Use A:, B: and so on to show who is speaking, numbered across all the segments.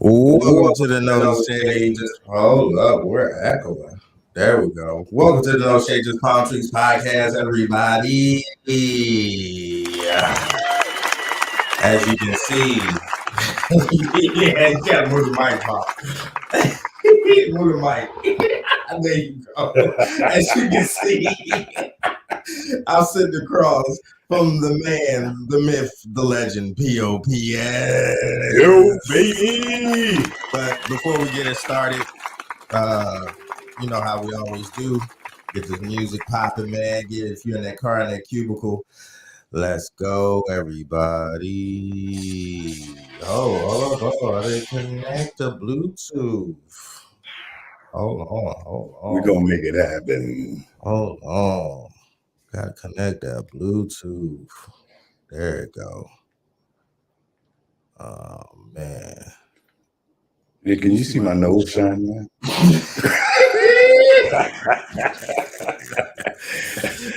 A: Welcome to the No Shade. Hold up, we're echoing. There we go. Welcome to the No Shade Just Palm Trees podcast, everybody. As you can see, yeah, you gotta move the mic, Pop. Move the mic. There you go. As you can see, I'm sitting across from the man, the myth, the legend, P.O.P.S.
B: Yo, baby!
A: But before we get it started, you know how we always do. Get this music popping, man. If you're in that car, in that cubicle, let's go, everybody. Oh, they connect to Bluetooth. Hold on.
B: We're going to make it happen.
A: Hold on. Gotta connect that Bluetooth. There it go. Oh, man.
B: Yeah, can you see my nose shine, man?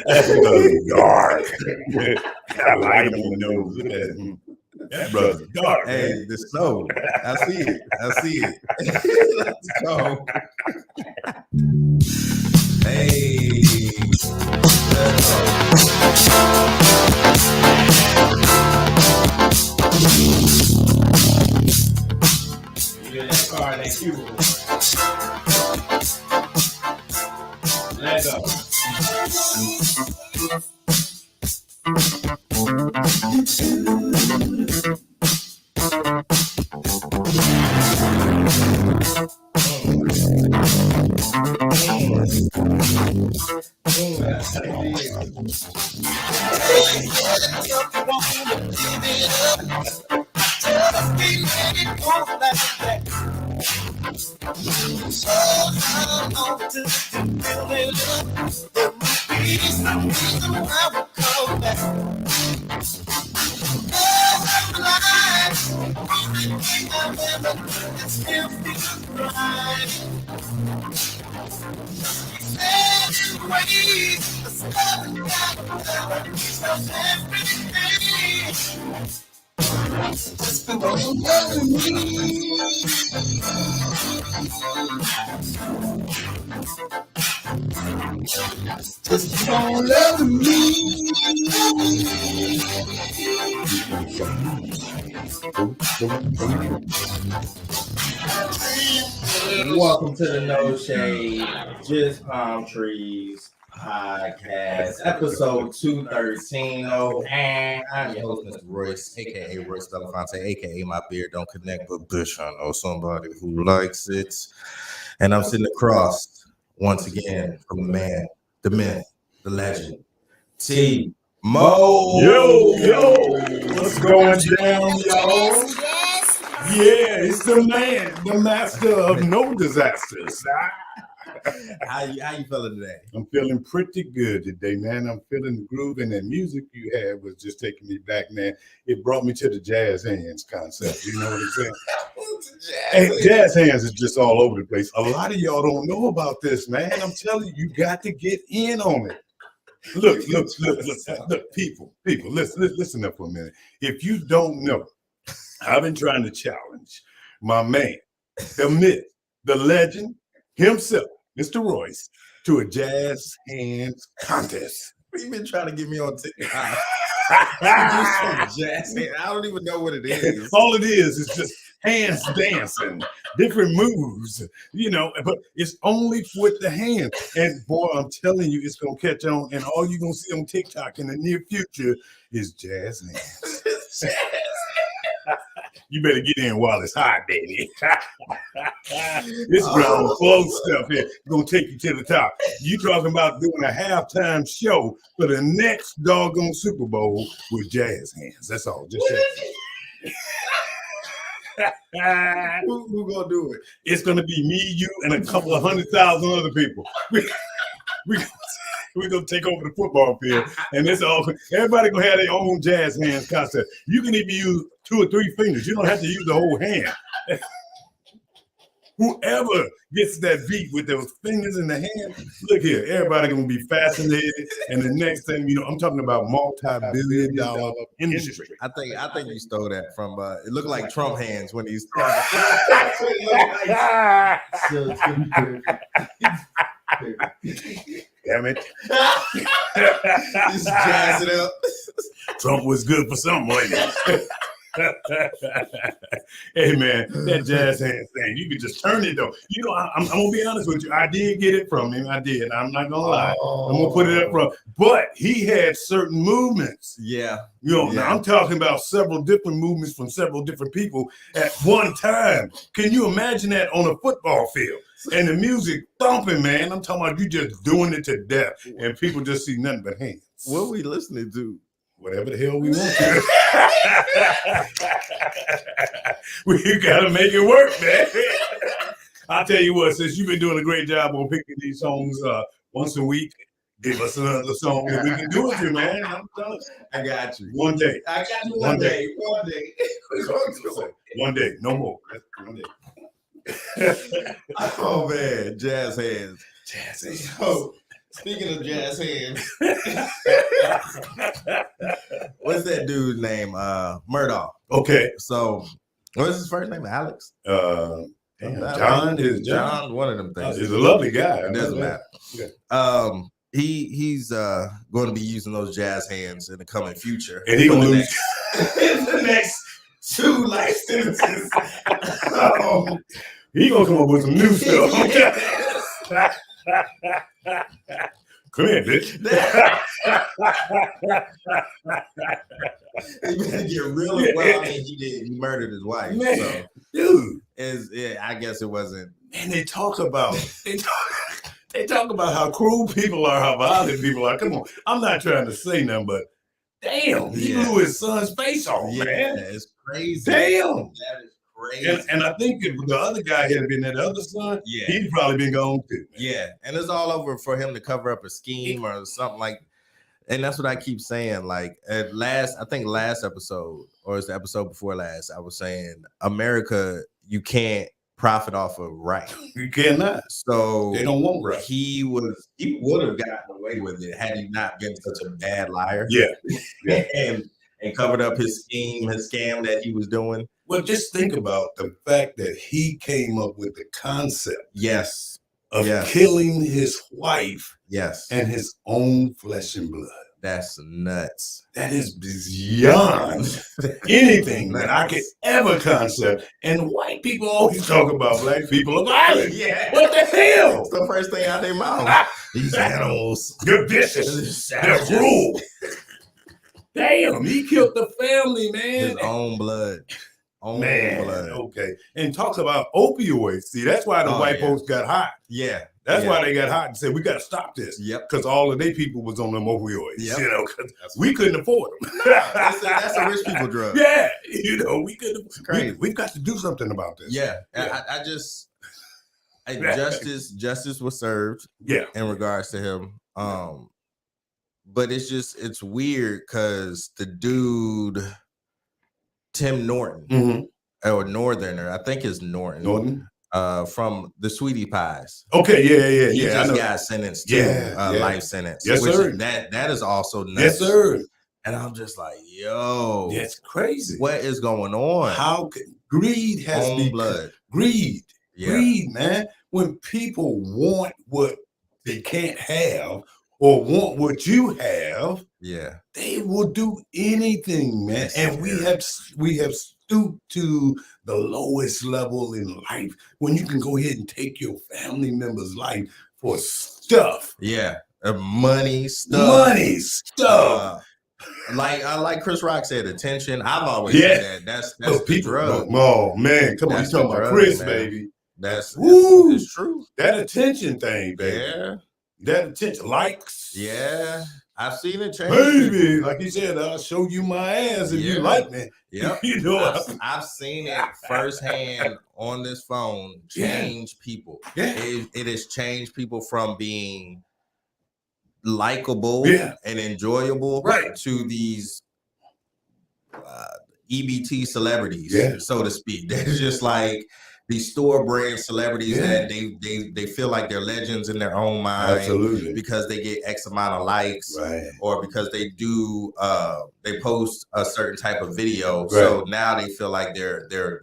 B: That's dark. I like him on the nose. Look at him. That brother's dark.
A: Hey, the snow. I see it. Let's go. Hey. Let's go. You're in that car, that cubicle. Let's go. Just don't love me. Welcome to the No Shade Just Palm Trees podcast, episode 213. And I'm your host, Mr. Royce, aka Royce Belafonte, aka My Beard Don't Connect, but Bush, I know somebody who likes it. And I'm sitting across once again from the man, the myth, the legend, T-Mo.
B: Yo, what's going down, y'all? Yeah, it's the man, the master of no disasters.
A: How you feeling today?
B: I'm feeling pretty good today, man. I'm feeling the groove, and that music you had was just taking me back, man. It brought me to the jazz hands concept. You know what I'm saying? Hey, jazz hands is just all over the place. A lot of y'all don't know about this, man. I'm telling you, you got to get in on it. Look, people, listen up for a minute. If you don't know, I've been trying to challenge my man, the myth, the legend himself, Mr. Royce, to a jazz hands contest.
A: You've been trying to get me on TikTok. Jazz hands. I don't even know what it is.
B: All it is just hands dancing, different moves, you know, but it's only with the hand. And boy, I'm telling you, it's going to catch on. And all you're going to see on TikTok in the near future is jazz hands. You better get in while it's hot, baby. This ground flow stuff here gonna take you to the top. You talking about doing a halftime show for the next doggone Super Bowl with jazz hands. That's all. Just
A: Who gonna do it?
B: It's gonna be me, you, and a couple of 100,000 other people. We're gonna take over the football field, and it's all. Everybody gonna have their own jazz hands concept. You can even use 2 or 3 fingers. You don't have to use the whole hand. whoever gets that beat with those fingers in the hand, look here, everybody gonna be fascinated. And the next thing you know, I'm talking about multi-billion-dollar industry.
A: I think you stole that from. It looked like Trump hands when he's.
B: Damn it.
A: Just jazz it up.
B: Trump was good for something, wasn't he? Hey man, that jazz hands thing, you could just turn it though. You know, I'm gonna be honest with you. I did get it from him. I did. I'm not gonna lie. I'm gonna put it up front. But he had certain movements.
A: Yeah.
B: You know, now I'm talking about several different movements from several different people at one time. Can you imagine that on a football field? And the music thumping, man. I'm talking about you just doing it to death, and people just see nothing but hands.
A: What are we listening to?
B: Whatever the hell we want to. We gotta make it work, man. I'll tell you what, since you've been doing a great job on picking these songs once a week, give us another song that we can do with you, man.
A: I got you.
B: One day.
A: I got you one day. One day.
B: One day, no more. One day.
A: Oh man, jazz hands.
B: Jazz hands.
A: Oh, speaking of jazz hands, what's that dude's name? Murdaugh.
B: Okay.
A: So, what's his first name? Alex?
B: John is
A: John. One of them things.
B: He's a lovely guy.
A: It doesn't matter.
B: Yeah.
A: He's going to be using those jazz hands in the coming future,
B: and he gonna lose
A: in the next 2 life sentences.
B: He gonna come up with some new stuff. Come here, bitch.
A: He better get really well. I mean, he murdered his wife.
B: Man,
A: so
B: dude.
A: I guess it wasn't.
B: And they talk about how cruel people are, how violent people are. Come on, I'm not trying to say nothing, but damn, he blew his son's face off, man.
A: It's crazy.
B: Damn.
A: That is crazy.
B: And I think if the other guy had been that other son, he'd probably been gone too. Man.
A: Yeah, and it's all over for him to cover up a scheme or something like. And that's what I keep saying. Like I think last episode, or it's the episode before last, I was saying America, you can't profit off of right.
B: You cannot.
A: So
B: they don't want right.
A: He would have gotten away with it had he not been such a bad liar.
B: Yeah.
A: and covered up his scheme, his scam that he was doing.
B: Well, just think about the fact that he came up with the concept.
A: Yes.
B: Of killing his wife.
A: Yes.
B: And his own flesh and blood.
A: That's nuts.
B: That is beyond anything that I could ever concept. And white people always talk about black people are violent.
A: Yeah.
B: What the hell?
A: It's the first thing out their mouth. These animals.
B: They're vicious. They're cruel. Damn, he killed the family, man.
A: His own blood.
B: Okay. And talks about opioids. See, that's why the white folks got hot.
A: Yeah.
B: That's why they got hot and said, we got to stop this.
A: Yep.
B: Because all of their people was on them opioids.
A: Yep.
B: You know, because we couldn't afford them.
A: That's a rich people drug.
B: Yeah. You know, we couldn't.
A: Crazy.
B: We've got to do something about this.
A: Yeah. Justice was served.
B: Yeah.
A: In regards to him. But it's weird because the dude, Tim Norton, or Northerner, I think it's Norton. From the Sweetie Pies.
B: Okay, yeah.
A: He just got sentenced to life sentence.
B: Yes, sir.
A: That is also nuts.
B: Yes, sir.
A: And I'm just like, yo,
B: that's crazy.
A: What is going on?
B: How greed has to be
A: blood.
B: Greed, man. When people want what they can't have or want what you have, they will do anything, man. Yes, and we have stooped to the lowest level in life when you can go ahead and take your family member's life for stuff.
A: Yeah, money stuff. Like Chris Rock said, attention. I've always said that. That's the drug.
B: Oh man, come on, you talking about Chris, man. Baby.
A: It's true.
B: That attention thing, baby.
A: Yeah.
B: That attention, likes.
A: Yeah. I've seen it change.
B: Baby, like you said, I'll show you my ass if you like me.
A: Yep.
B: You know,
A: I've seen it firsthand on this phone change people.
B: Yeah.
A: It has changed people from being likable and enjoyable to these EBT celebrities, so to speak. They're just like, these store brand celebrities that they feel like they're legends in their own mind because they get X amount of likes or because they do they post a certain type of video. So now they feel like they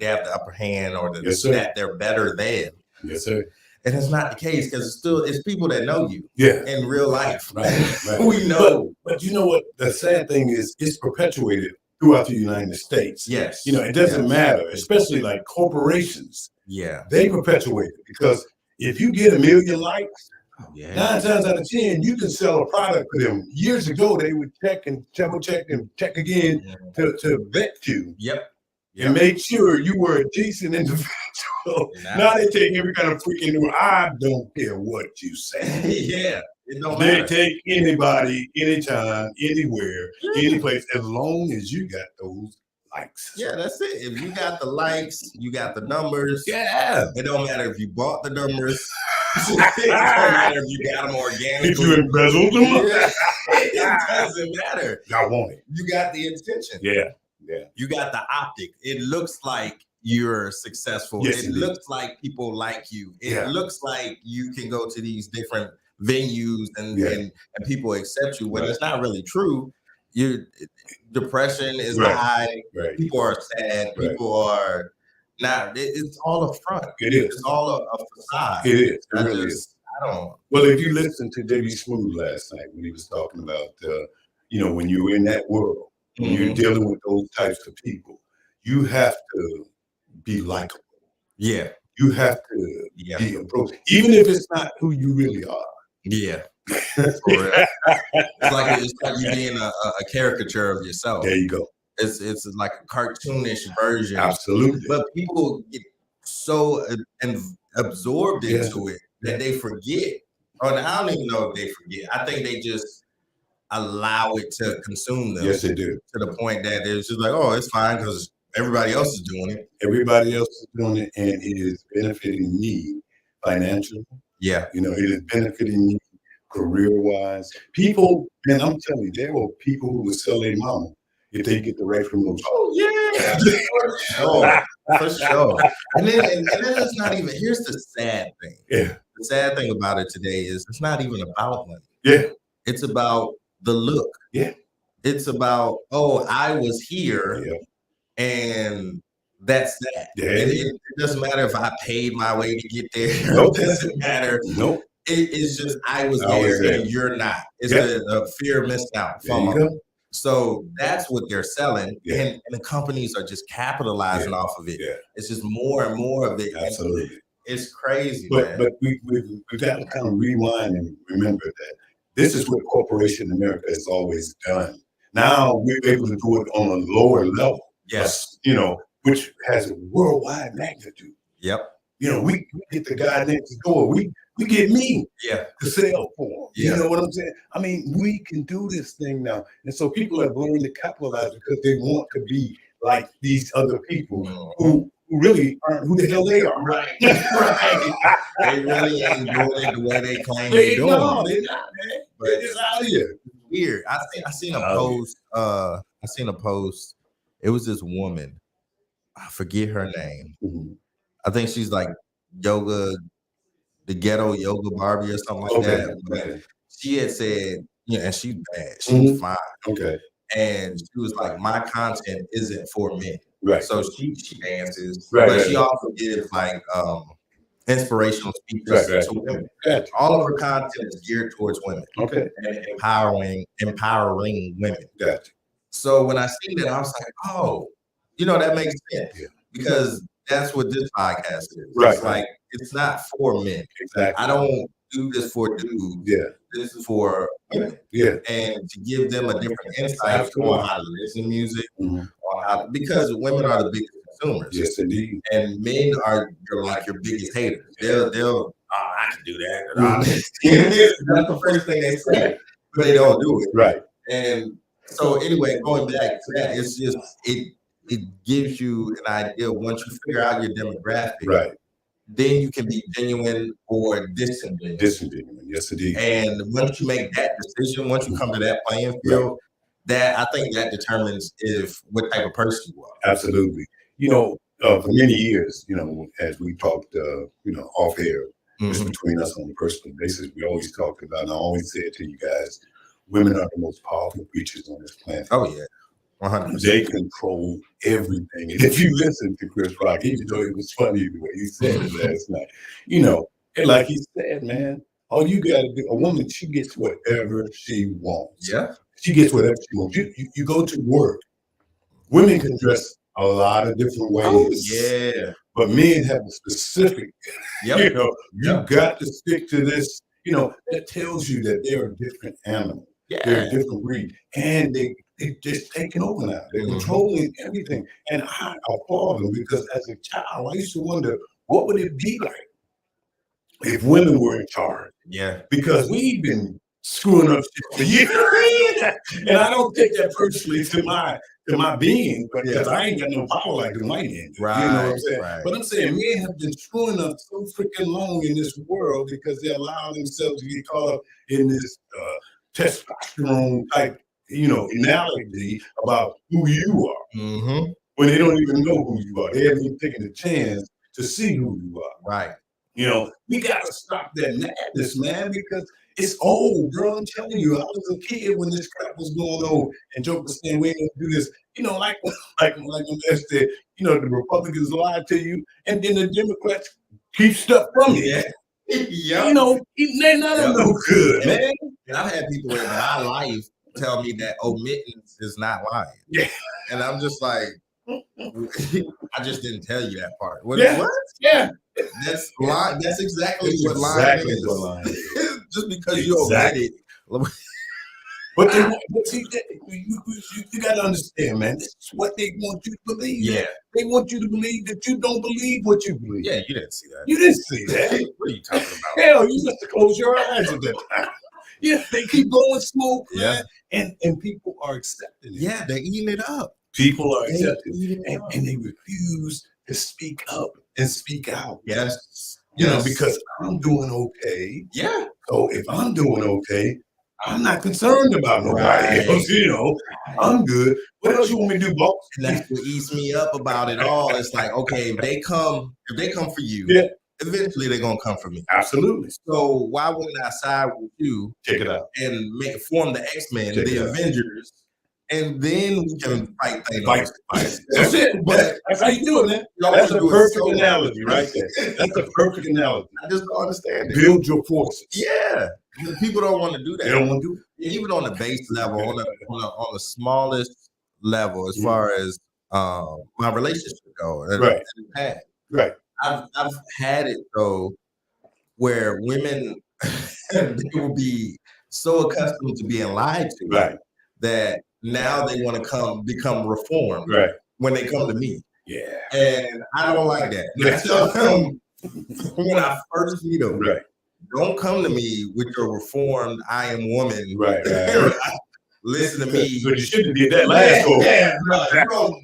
A: have the upper hand or that they're better than.
B: Yes, sir.
A: And it's not the case because it's people that know you in real life.
B: Right.
A: We know.
B: But you know what? The sad thing is it's perpetuated throughout the United States.
A: Yes.
B: You know, it doesn't matter, especially like corporations.
A: Yeah.
B: They perpetuate it because if you get 1 million likes, 9 times out of 10, you can sell a product for them. Years ago, they would check and double check and check again to vet you. And make sure you were a decent individual. Now they take every kind of freaking, I don't care what you say.
A: It don't
B: they
A: matter.
B: take anybody, anytime, anywhere, any place, as long as you got those likes.
A: Yeah, that's it. If you got the likes, you got the numbers.
B: It
A: don't matter if you bought the numbers. It don't matter if you got them organically.
B: If you embezzled them.
A: It doesn't matter.
B: Y'all want it.
A: You got the intention. You got the optic. It looks like you're successful. It looks like people like you. It looks like you can go to these different venues and people accept you when it's not really true. Depression is high. People are sad. People are not. It's all a front.
B: It is.
A: It's all a facade.
B: It is. It really is.
A: I don't.
B: Well, if you listened to J.B. Smooth last night when he was talking about, when you're in that world, when you're dealing with those types of people, you have to be likable. You have to be approached, even if it's not who you really are.
A: It's like you being a caricature of yourself.
B: There you go.
A: It's like a cartoonish version.
B: Absolutely.
A: But people get so absorbed into it that they forget. Or I don't even know if they forget. I think they just allow it to consume them.
B: Yes, they do.
A: To the point that it's just like, oh, it's fine because everybody else is doing it.
B: Everybody else is doing it, and it is benefiting me financially. It is benefiting me career-wise. People, and I'm telling you, there are people who will sell their mama if they get the right promotion.
A: For sure. And then it's not even, here's the sad thing. The sad thing about it today is it's not even about money. It's about the look. It's about, I was here and that's that. It doesn't matter if I paid my way to get there. It doesn't matter. It's just I was there and you're not. It's the fear of missing out. FOMO. So that's what they're selling. And the companies are just capitalizing off of it. It's just more and more of it.
B: Absolutely.
A: It's crazy.
B: But we've got to kind of rewind and remember that this is what corporation America has always done. Now we're able to do it on a lower level. Which has a worldwide magnitude. We get the guy next door. We get me to sell for him. You know what I'm saying? I mean, we can do this thing now. And so people have learned to capitalize because they want to be like these other people who really aren't who the hell they are.
A: They really ain't doing it the way they claim they're doing it.
B: They're not, man. But it's out here.
A: Weird. I seen a post. I seen a post. It was this woman. I forget her name. I think she's like yoga, the ghetto yoga Barbie or something like that. But she had said, and she's bad. She's fine. And she was like, my content isn't for men. So she dances, but she also gives like inspirational speeches to women. All of her content is geared towards women. And empowering women. So when I seen that, I was like, oh, that makes sense. Because that's what this podcast is. It's like, it's not for men. I don't do this for dudes. This is for women. And to give them a different insight on how to listen to music, because women are the biggest consumers.
B: Yes, indeed.
A: And men are your biggest haters. They'll I can do that. That's the first thing they say, but they don't do it. And so anyway, going back to that, it's just it gives you an idea once you figure out your demographic. Then you can be genuine or disingenuous.
B: Yes, indeed.
A: And once you make that decision, once you come to that playing field, that I think that determines what type of person you are.
B: Absolutely. for many years, as we talked, off air, just between us on a personal basis, we always talked about, and I always said to you guys, women are the most powerful creatures on this planet.
A: Oh yeah, 100%.
B: They control everything. And if you listen to Chris Rock, even though it was funny the way he said it last night, and like he said, man, all you got to do, a woman, she gets whatever she wants.
A: Yeah.
B: She gets whatever she wants. You go to work. Women can dress a lot of different ways.
A: Oh, yeah.
B: But men have a specific,
A: Yep.
B: you got to stick to this, that tells you that they're a different animal.
A: Yeah.
B: They're a different breed. And they just taking over now. They're controlling everything. And I applaud them because as a child, I used to wonder, what would it be like if women were in charge?
A: Yeah.
B: Because we've been screwing up shit for years. And I don't take that personally to my being, because I ain't got no power like the white man.
A: Right.
B: You know what I'm saying?
A: Right.
B: But I'm saying men have been screwing up so freaking long in this world because they allow themselves to get caught up in this testosterone type, analogy about who you are. When they don't even know who you are. They haven't even taken a chance to see who you are.
A: Right.
B: We got to stop that madness, man, because it's old, bro. I'm telling you, I was a kid when this crap was going on, and Joe was saying, we ain't gonna do this. Like when they said, the Republicans lied to you, and then the Democrats keep stuff from you.
A: Yeah.
B: They're not no good, man.
A: And I've had people in my life tell me that omittance is not lying.
B: Yeah.
A: And I'm just like, I just didn't tell you that part. What?
B: Yeah.
A: That's lying. That's exactly
B: It's
A: what lying
B: exactly
A: is.
B: what lying is.
A: Just because you omit it.
B: But see, you got to understand, man. This is what they want you to believe.
A: Yeah.
B: They want you to believe that you don't believe what you believe.
A: Yeah, you didn't see that.
B: You didn't see that.
A: What are you talking about?
B: Hell, you just to close your eyes at that time. Yeah, they keep blowing smoke, man. And people are accepting it.
A: Yeah, they're eating it up.
B: People are accepting it. And they refuse to speak up and speak out.
A: Yes.
B: Because I'm doing okay.
A: Yeah.
B: So if I'm doing okay, I'm not concerned about nobody else, I'm good. What else you want me to do, boss?
A: And that's what eats me up about it all. It's like, okay, if they come for you, eventually they're gonna come for me.
B: Absolutely.
A: So why wouldn't I side with you?
B: Check it out.
A: And form the X-Men, the Avengers, and then we can fight Thanos.
B: That's it. But that's how you do it, man. That's a perfect analogy right there. That's a perfect analogy.
A: I just don't understand it.
B: Build your forces.
A: Yeah. People don't want to do that.
B: They don't want to do it.
A: Even on the base level, on the smallest level, as far as my relationship goes.
B: Right.
A: I've had it though, where women they will be so accustomed to being lied to, that now they want to become reformed, when they come to me.
B: Yeah.
A: And I don't like that. I tell them when I first meet them, don't come to me with your reformed I am woman. Listen to me.
B: But you shouldn't did that last one.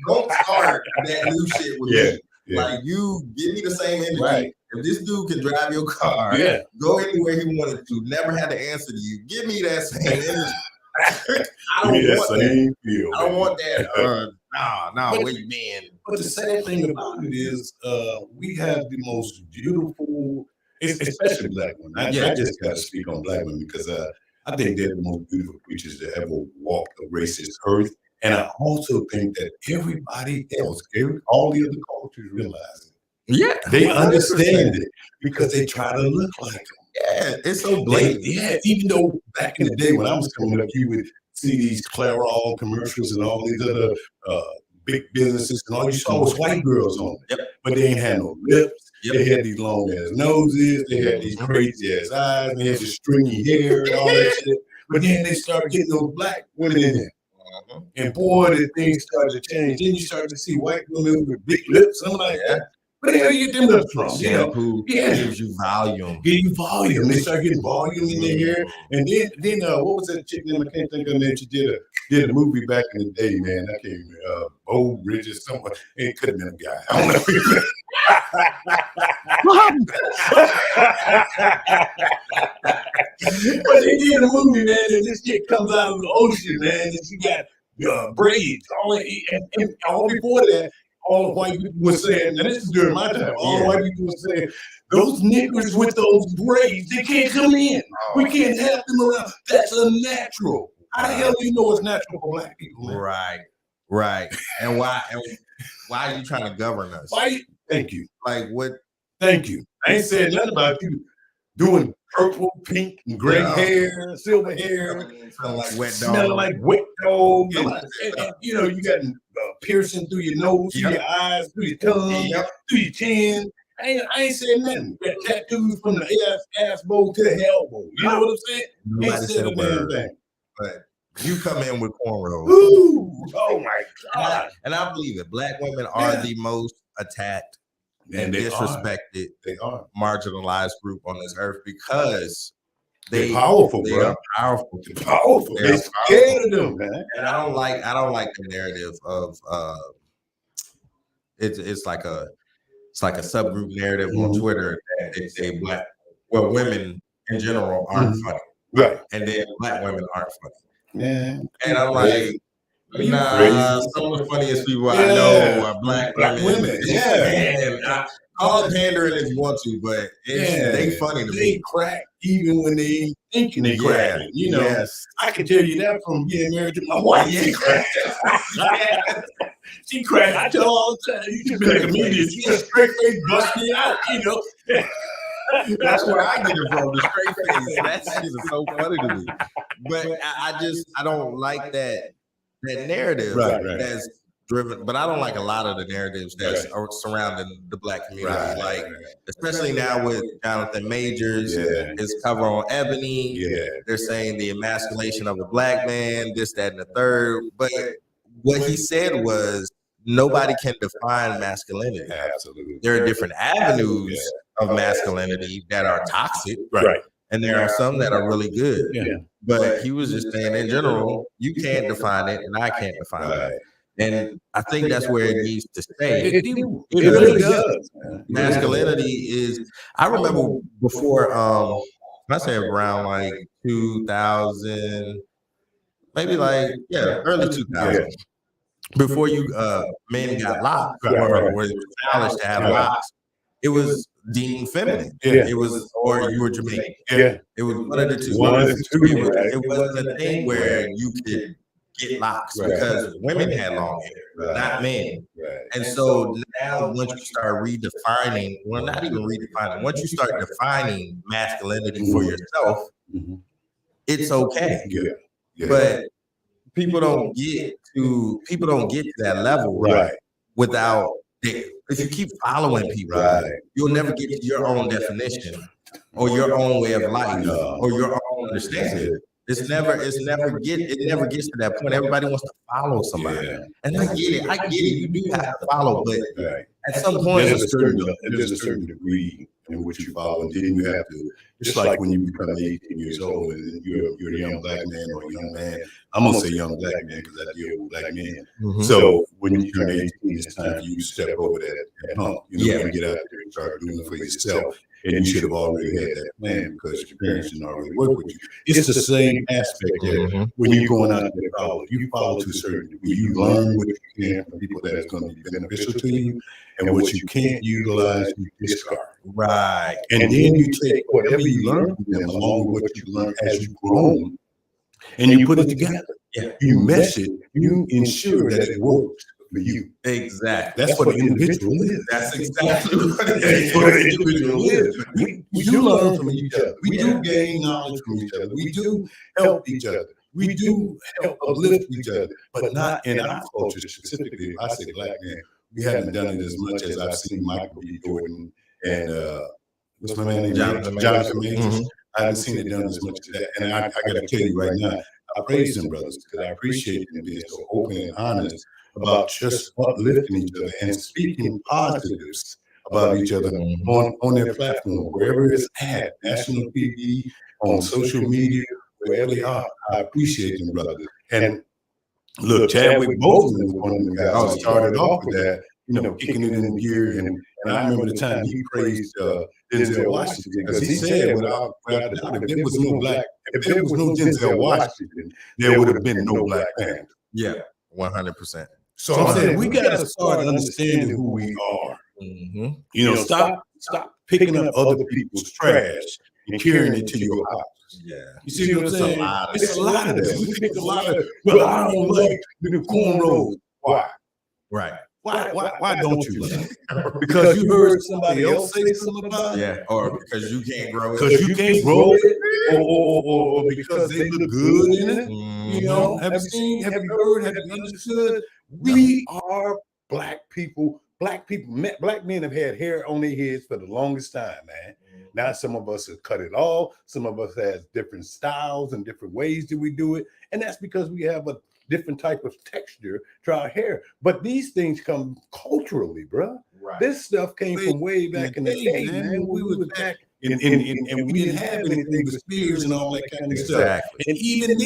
A: Don't start that new shit with me. Like, you give me the same energy. If this dude can drive your car, go anywhere he wanted to, never had to answer to you, give me that same energy. I don't want that. No, where you been?
B: But the sad thing about it is, we have the most beautiful, especially black women. I just got to speak on black women because I think they're the most beautiful creatures that ever walked the racist earth. And I also think that everybody else, all the other cultures realize it.
A: Yeah.
B: They understand it because they try to look like them.
A: Yeah, it's so blatant.
B: Even though back in the day when I was coming up, you would see these Clairol commercials and all these other big businesses, and all you saw was white girls on it. But they ain't had no lips. They had these long ass noses. They had these crazy ass eyes. They had this stringy hair and all that shit. But then they started getting those black women in there. And boy, the things started to change. Then you started to see white women with big lips. I'm like, where the hell you get them lips from?
A: Shampoo gives you volume.
B: Give you volume. They start getting volume in their hair. And then what was that chick name? I can't think of her name. She did a movie back in the day, man. I can't remember. Bo Bridges, somewhere. It could have been a guy. I don't know. But they did a movie, man, and this chick comes out of the ocean, man, and she got braids. All before that, all the white people were saying, and this is during my time, all the white people were saying, those niggers with those braids, they can't come in. We can't have them around. That's unnatural. How the hell do you know it's natural for black people, man?
A: Right. And why are you trying to govern us?
B: Why? Thank you.
A: Like what?
B: Thank you. I ain't saying nothing about you doing purple, pink, and gray hair, silver hair, smelling like wet dog. And, you know, you got piercing through your nose, through your eyes, through your tongue, through your chin. I ain't saying nothing. Got tattoos from the ass bowl to the elbow. You know what I'm saying?
A: Nobody said a damn thing. But you come in with cornrows.
B: Ooh, oh my God.
A: And I believe it. Black women are the most attacked and disrespected, marginalized group on this earth because
B: they're powerful, bro.
A: They are powerful.
B: They're powerful. They're scared of them, man.
A: And I don't like the narrative of it's like a subgroup narrative on Twitter that they say women in general aren't funny.
B: Right.
A: And then black women aren't funny.
B: Yeah.
A: And I'm like, nah, some of the funniest people I know are black women. Yeah. And call it pandering if you want to, but they funny to me.
B: They crack even when they ain't thinking they crack. You know, I can tell you that from being married to my wife. She cracked. She cracked. I tell her all the time, you should be like a comedian. She just straight face bust me out, you know.
A: That's where I get it from, the straight face. That shit is so funny to me. But I don't like that narrative that's driven, but I don't like a lot of the narratives that are surrounding the black community. Especially now with Jonathan Majors, his cover on Ebony, they're saying the emasculation of a black man, this, that, and the third. But what he said was nobody can define masculinity.
B: Absolutely.
A: There are different avenues of masculinity that are toxic.
B: Right.
A: And there are some that are really good. Yeah. But he was just saying in general, you can't define it and I can't define it. And I think that's where it needs to stay.
B: It really does.
A: Masculinity is, I remember before, I say around like 2000, maybe like, early 2000. Before men got locked or it was challenged to have locks, it was deemed feminine. It was, or you were Jamaican. It was one of the two. It wasn't a thing where you could get locks because women had long hair, not men. And so now once you start redefining, well, not even redefining, once you start defining masculinity for yourself, it's okay. But people don't get to that level without, if you keep following people, you'll never get to your own definition or your own way of life or your own understanding. It never gets to that point. Everybody wants to follow somebody. And I get it. You do have to follow, but at some point
B: there's a certain degree in which you follow, and then you have to, just like when you become 18 years old and you're a young black man or a young man. I'm gonna say young black man because I deal with black men. So when you turn 18, it's time for you to step over that hump. You know, and get out there and start doing it for yourself. And you should have already had that plan because your parents didn't already work with you. It's the same aspect there. When you're going out there to college, you follow to a certain degree. You learn what you can from people that is going to be beneficial to you, and what you can't utilize, you discard.
A: Right.
B: And then you take whatever you learn from them along with what you learn as you grow, and you put it together. You mesh it. You ensure that it works for you.
A: Exactly.
B: That's what the individual is.
A: That's exactly what it is. That's what the individual is.
B: We do learn from each other. We do gain knowledge from each other. We do help each other. We do help uplift each other, but not in our culture specifically. I say black man, we haven't done it as much as I've seen Michael B. Jordan and what's my man name? Jonathan Majors. I haven't seen it done as much as that. And I got to tell you right now, I praise them brothers because I appreciate them being so open and honest about just uplifting each other and speaking positives about each other on their platform, wherever it's at, national TV, on social media, wherever they are. I appreciate them, brothers. And look, Chadwick Boseman was one of the guys who started off with that, you know, kicking it in gear. And I remember the time he praised Denzel Washington because he said, without a doubt, if there was no Denzel Washington, there would have been no Black Panther.
A: Yeah, 100%.
B: So I'm saying we got to start understanding who we are.
A: Mm-hmm.
B: You know, stop picking up other people's trash and carrying it to your house.
A: Yeah.
B: You see what I'm saying?
A: It's a lot of
B: that. We pick a lot of, well, I don't like the cornrows. Why?
A: Right.
B: Why don't you like it? Because you heard somebody else say something about it?
A: Yeah. Or because you can't grow it.
B: Because you can't grow it, or because they look good in it.
A: Mm-hmm.
B: You know, have you seen, have you heard, have you understood? We are black people. Black men have had hair on their heads for the longest time, man. Now some of us have cut it off. Some of us has different styles and different ways that we do it. And that's because we have a different type of texture to our hair. But these things come culturally, bro.
A: Right.
B: This stuff came from way back in the day, man. We was back and we didn't have anything but spears and all that kind of stuff.
A: Exactly.
B: And even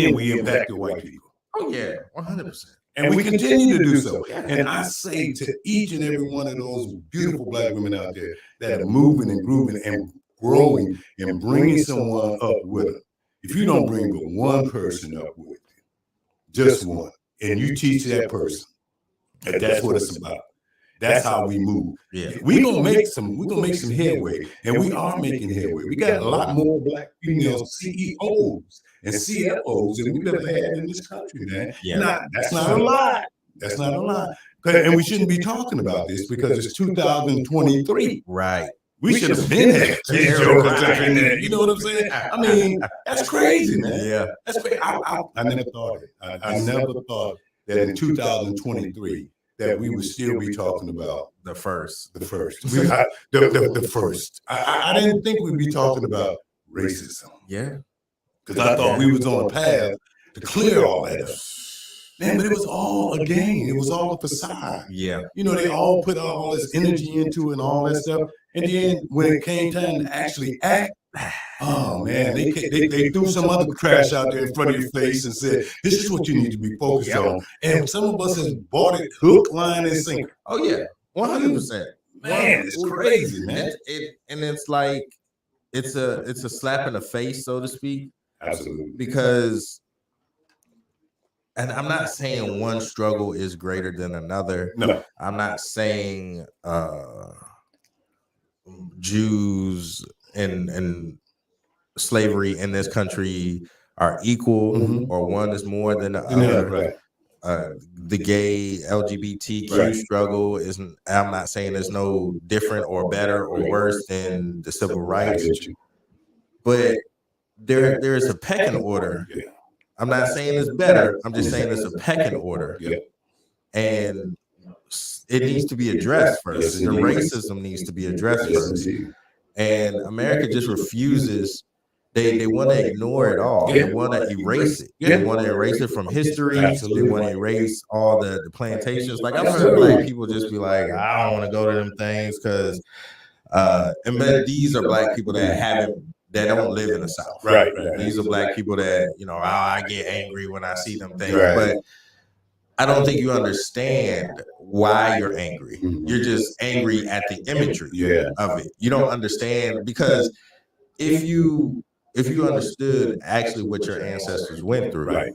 B: then we impacted white people.
A: Oh yeah, 100%.
B: And we continue to do so. And I say to each and every one of those beautiful black women out there that are moving and grooving and growing and bringing someone up with them, if you don't bring but one person up with you, just one, and you teach that person that that's what it's about. That's how we move.
A: Yeah,
B: we're gonna make some headway, and we are making headway. We got a lot more black female CEOs and CFOs than we've ever had in this country, man.
A: Yeah,
B: That's not a lie. That's not a lie. And we shouldn't be talking about this because it's 2023.
A: Right.
B: We should have been there. You know what I'm saying? I mean, that's crazy, man.
A: Yeah.
B: That's crazy. I never thought it. I never thought that in 2023 that we would still be talking about
A: the first.
B: The first. I didn't think we'd be talking about racism.
A: Yeah.
B: Because I thought we was on a path to clear all that up. Man, but it was all a game. It was all a facade.
A: Yeah.
B: You know, they all put all this energy into it and all that stuff. And then when it came time to actually act, oh man, they threw some other trash out there in front of your face and said, this is what you need to be focused on. And some of us has bought it hook, line, and sinker.
A: Oh yeah, 100%.
B: Man, it's crazy, man.
A: And it's like it's a slap in the face, so to speak.
B: Absolutely.
A: Because, and I'm not saying one struggle is greater than another.
B: No.
A: I'm not saying Jews and slavery in this country are equal, or one is more than the other.
B: Right.
A: The gay LGBTQ struggle isn't. I'm not saying there's no different or better or worse than the civil rights, but there is a pecking order. I'm not saying it's better. I'm just saying it's a pecking order, and it needs to be addressed first. The racism needs to be addressed first, and America just refuses. They want to ignore it all. They want to erase it. They want to erase it from history. They want to erase all the plantations. Like I've heard black people just be like, I don't want to go to them things because, but these are black people that don't live in the South.
B: Right.
A: These are black people that, I get angry when I see them things. But I don't think you understand why you're angry. You're just angry at the imagery of it. You don't understand, because if you understood actually what your ancestors went through,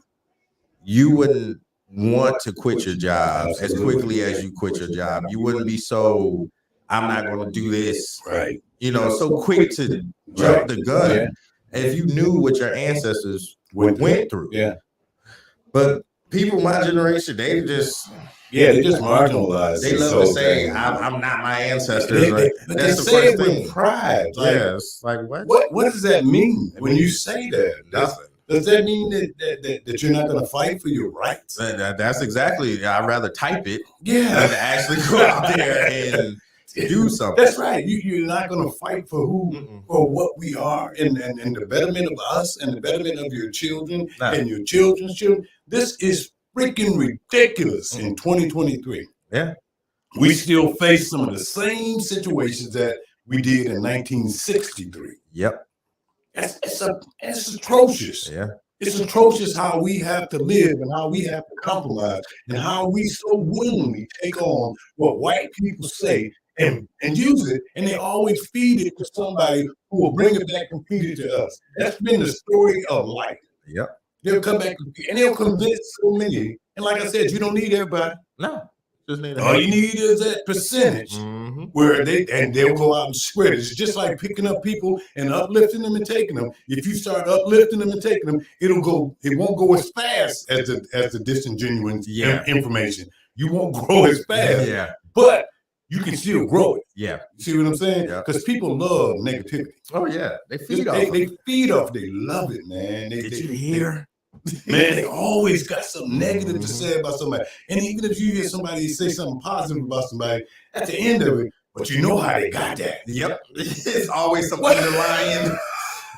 A: you wouldn't want to quit your job as quickly as you quit your job. You wouldn't be so, I'm not going to do this, so quick to jump the gun if you knew what your ancestors went through. But people my generation, they just
B: marginalized.
A: They love to say, I'm not my ancestors.
B: But that's the first thing. With pride.
A: Yes. Like what?
B: What does that mean when you say that? Nothing. Does that mean that you're not going to fight for your rights?
A: That's exactly. I'd rather type it than to actually go out there and do something.
B: That's right. You're not going to fight for for what we are, and the betterment of us and the betterment of your children and your children's children. This is freaking ridiculous in 2023.
A: Yeah.
B: We still face some of the same situations that we did in 1963.
A: Yep.
B: It's atrocious.
A: Yeah.
B: It's atrocious how we have to live and how we have to compromise and how we so willingly take on what white people say and use it, and they always feed it to somebody who will bring it back and feed it to us. That's been the story of life.
A: Yep.
B: They'll come back and they'll convince so many And like I said, you don't need everybody.
A: No. Just need
B: All you need is that percentage where they'll go out and spread it. It's just like picking up people and uplifting them and taking them. If you start uplifting them and taking them, it won't go as fast as the disingenuous information. You won't grow as fast.
A: Yeah.
B: But you can still grow it.
A: Yeah.
B: See what I'm saying? Because people love negativity.
A: Oh yeah. They feed off.
B: They feed off. They love it, man.
A: Did you hear?
B: Man, they always got something negative to say about somebody. And even if you hear somebody say something positive about somebody, at the end of it, but you know how they got that.
A: Yep. It's always some underlying.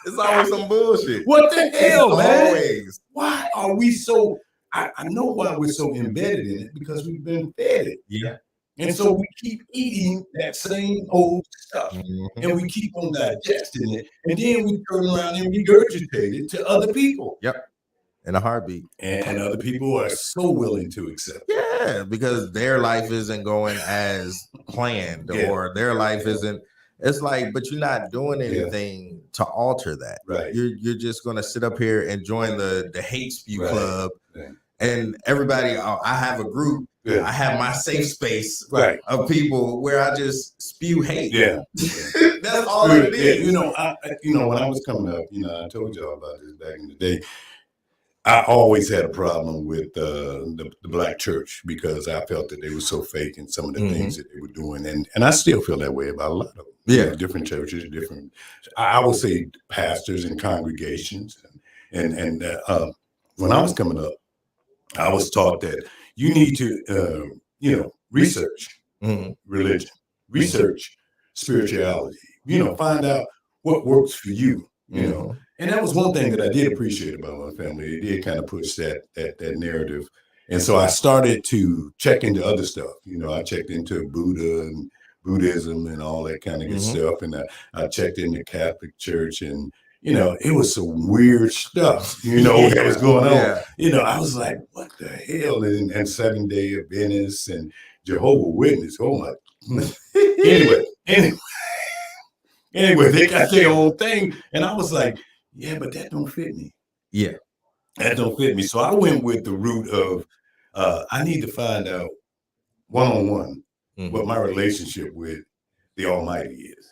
A: It's always some bullshit.
B: What the hell, man?
A: Always.
B: Why are we so? I know why we're so embedded in it, because we've been fed it.
A: Yeah.
B: And so we keep eating that same old stuff, and we keep on digesting it, and then we turn around and regurgitate it to other people.
A: Yep. In a heartbeat.
B: And other people are so willing to accept it.
A: Yeah, because their life isn't going as planned, or their life isn't. It's like, but you're not doing anything to alter that.
B: Right.
A: You're just going to sit up here and join the hate spew club. Right. And everybody, I have a group. Yeah. I have my safe space of people where I just spew hate.
B: Yeah.
A: That's all it is.
B: Yeah. When I was coming up, I told y'all about this back in the day. I always had a problem with the black church, because I felt that they were so fake in some of the things that they were doing. And I still feel that way about a lot of them.
A: Yeah.
B: Different churches, I would say pastors and congregations. And when I was coming up, I was taught that you need to, research religion, research spirituality, find out what works for you, And that was one thing that I did appreciate about my family. It did kind of push that narrative. And so I started to check into other stuff. I checked into Buddha and Buddhism and all that kind of good stuff. And I checked into Catholic Church, and, it was some weird stuff, that was going on. Yeah. I was like, what the hell? And Seventh-day Adventists and Jehovah's Witness. Oh my. Anyway, they got their own thing. And I was like, yeah, but that don't fit me.
A: Yeah.
B: That don't fit me. So I went with the route of I need to find out one-on-one what my relationship with the Almighty is.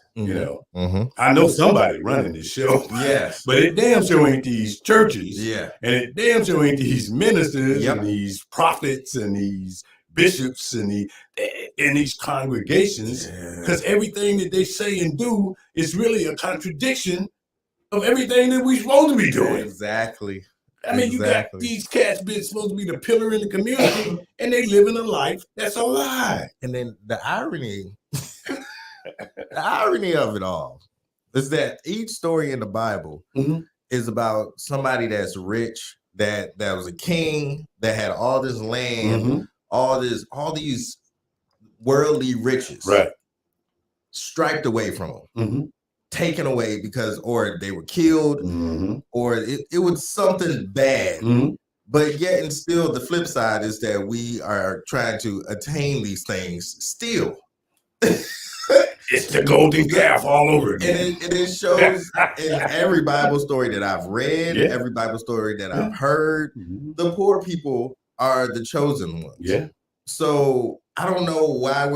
B: I know somebody running this show.
A: Yes.
B: But it damn sure ain't these churches.
A: Yeah.
B: And it damn sure ain't these ministers and these prophets and these bishops and these congregations. Because everything that they say and do is really a contradiction of everything that we're supposed to be doing.
A: Exactly.
B: I mean, you got these cats being supposed to be the pillar in the community, and they living a life that's a lie.
A: And then the irony of it all is that each story in the Bible is about somebody that's rich, that was a king, that had all this land, all these worldly riches, striped away from them. Taken away because, or they were killed, or it was something bad. But yet, and still, the flip side is that we are trying to attain these things still.
B: It's the golden calf all over again.
A: And it shows in every Bible story that I've read, every Bible story that I've heard, the poor people are the chosen ones.
B: Yeah.
A: So I don't know why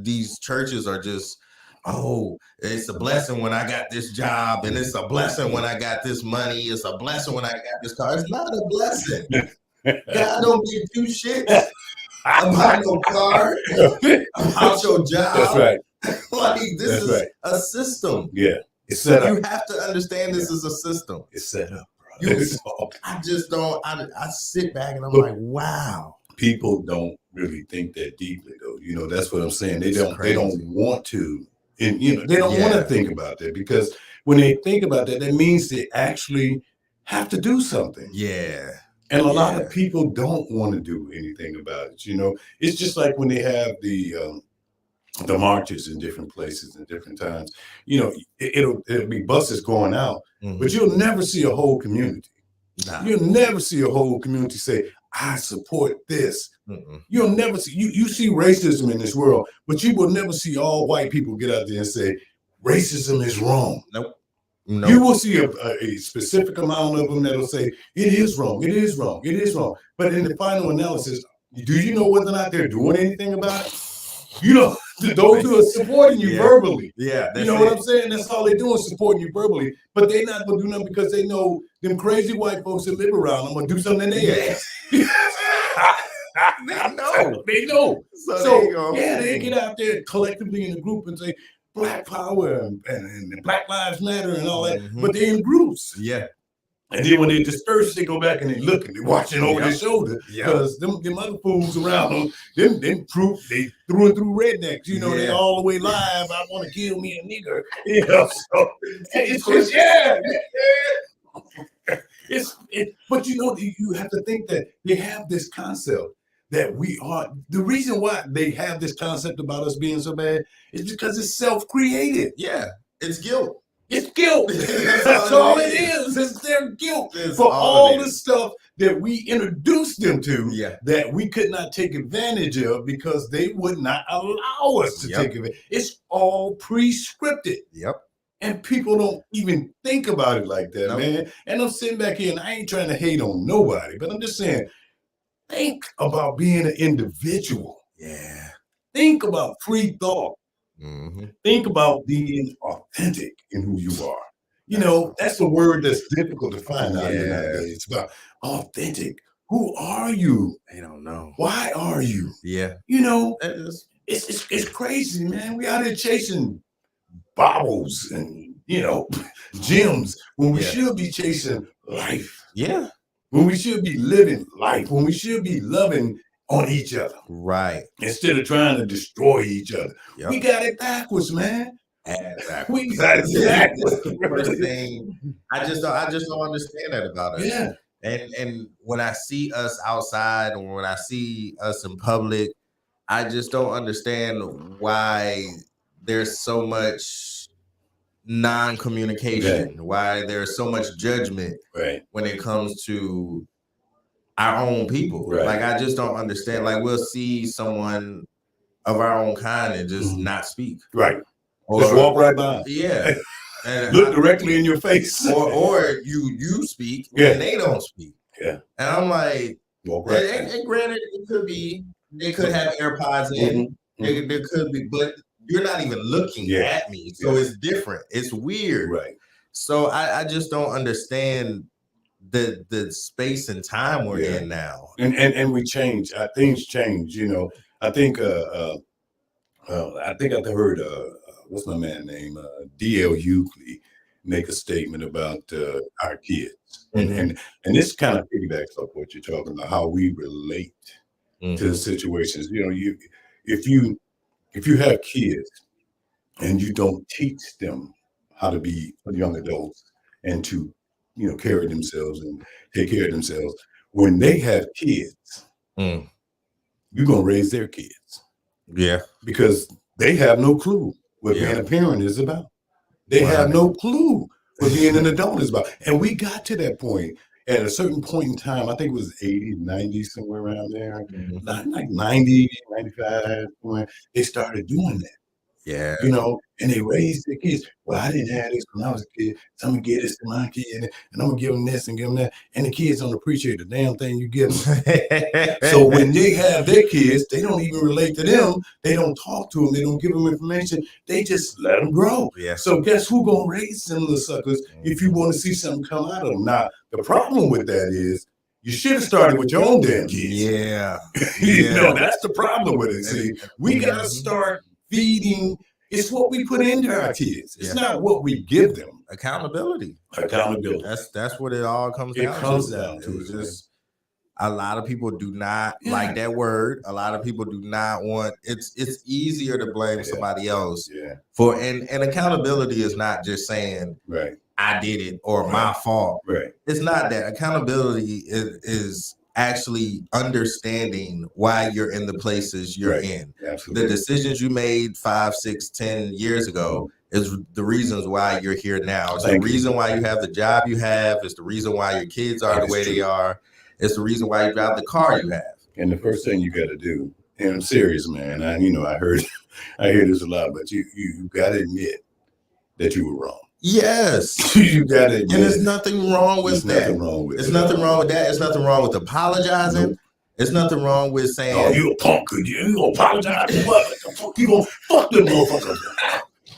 A: these churches are just, oh, it's a blessing when I got this job, and it's a blessing when I got this money. It's a blessing when I got this car. It's not a blessing. God don't give two shits about your car, about your job.
B: That's right.
A: Like this is a system.
B: Yeah, it's set up.
A: You have to understand this is a system.
B: It's set up, bro.
A: I just don't. I sit back and I'm like, wow.
B: People don't really think that deeply, though. That's what I'm saying. They don't want to. And they don't want to think about that, because when they think about that, that means they actually have to do something.
A: Yeah.
B: And a lot of people don't want to do anything about it. It's just like when they have the marches in different places and different times. It'll be buses going out, but you'll never see a whole community. Nah. You'll never see a whole community say, I support this. You'll never see, you see racism in this world, but you will never see all white people get out there and say, racism is wrong.
A: Nope. Nope.
B: You will see a specific amount of them that'll say, it is wrong, it is wrong, it is wrong. But in the final analysis, do you know whether or not they're doing anything about it? You know, those who are supporting you verbally.
A: Yeah,
B: you know what I'm saying? That's all they're doing, supporting you verbally. But they're not going to do nothing because they know them crazy white folks that live around them will do something in their ass.
A: They know.
B: They know.
A: So
B: they get out there collectively in a group and say, Black Power and Black Lives Matter and all that. But they're in groups.
A: Yeah.
B: And then when they disperse, they go back and they look and they're watching over their shoulder because them other fools around them, they through and through rednecks, you know, they all the way live. I want to kill me a nigger, you know. So it's just but you know, you have to think that they have this concept that we are. The reason why they have this concept about us being so bad is because it's self-created.
A: Yeah, it's guilt.
B: It's guilt. That's all it is. It's their guilt for all the stuff that we introduced them to that we could not take advantage of because they would not allow us to take advantage. It's all pre-scripted.
A: Yep.
B: And people don't even think about it like that, man. And I'm sitting back here and I ain't trying to hate on nobody, but I'm just saying, think about being an individual.
A: Yeah.
B: Think about free thought.
A: Mm-hmm.
B: Think about being authentic in who you are. You know, that's a word that's difficult to find out here nowadays. It's about authentic. Who are you?
A: They don't know.
B: Why are you?
A: Yeah.
B: You know, it's crazy, man. We out here chasing baubles and, you know, gems when we should be chasing life.
A: Yeah.
B: When we should be living life. When we should be loving on each other.
A: Right.
B: Instead of trying to destroy each other.
A: Yep.
B: We got it backwards, man.
A: Exactly.
B: We got it backwards.
A: First thing, I just don't understand that about us.
B: Yeah.
A: And when I see us outside or when I see us in public, I just don't understand why there's so much non-communication, why there's so much judgment when it comes to our own people. Like, I just don't understand. Like, we'll see someone of our own kind and just not speak.
B: Right.
A: Or
B: just walk right by.
A: Yeah. And
B: look directly in your face.
A: Or you speak when they don't speak.
B: Yeah.
A: And I'm like,
B: walk right.
A: And granted, they could have AirPods in. There could be, but you're not even looking at me. So it's different. It's weird.
B: Right.
A: So I just don't understand the space and time we're in now.
B: And we change. Things change, you know. I think I've heard what's my man's name? D.L. Hughley make a statement about our kids. And this kind of piggybacks off what you're talking about, how we relate to situations. You know, if you have kids and you don't teach them how to be young adults and to, you know, carry themselves and take care of themselves, when they have kids, you're gonna raise their kids. Yeah. Because they have no clue what being a parent is about. They have no clue what being an adult is about. And we got to that point at a certain point in time. I think it was 80, 90, somewhere around there. Like 90, 95, they started doing that. Yeah. You know, and they raised their kids. Well, I didn't have this when I was a kid, so I'm gonna give this to my kid, and I'm gonna give them this and give them that. And the kids don't appreciate the damn thing you give them. So when they have their kids, they don't even relate to them. They don't talk to them. They don't give them information. They just let them grow. Yeah. So guess who gonna raise them little suckers if you want to see something come out of them? Now, the problem with that is you should have started with your own damn kids. Yeah. You know, that's the problem with it. See, we gotta start feeding. It's what we put into our kids. It's not what we give them. Accountability. That's what it all comes down to. It comes down to. It's just a lot of people do not like that word. A lot of people do not want. It's easier to blame somebody else for. And accountability is not just saying I did it or my fault. It's not that. Accountability is actually understanding why you're in the places you're in. Absolutely. The decisions you made 5, 6, 10 years ago is the reasons why you're here now. It's the reason why you have the job you have. It's the reason why your kids are the way they are. It's the reason why you drive the car you have. And the first thing you got to do, and I'm serious, man. I hear this a lot, but you got to admit that you were wrong.
A: Yes.
B: You gotta
A: And
B: admit
A: there's
B: it.
A: nothing wrong with
B: There's
A: that.
B: nothing wrong with
A: There's
B: it.
A: nothing wrong with that. There's nothing wrong with apologizing.
B: Nope.
A: There's nothing wrong with
B: Oh,
A: saying,
B: you a punk? You gonna apologize for what? The fuck you gonna fuck them motherfuckers?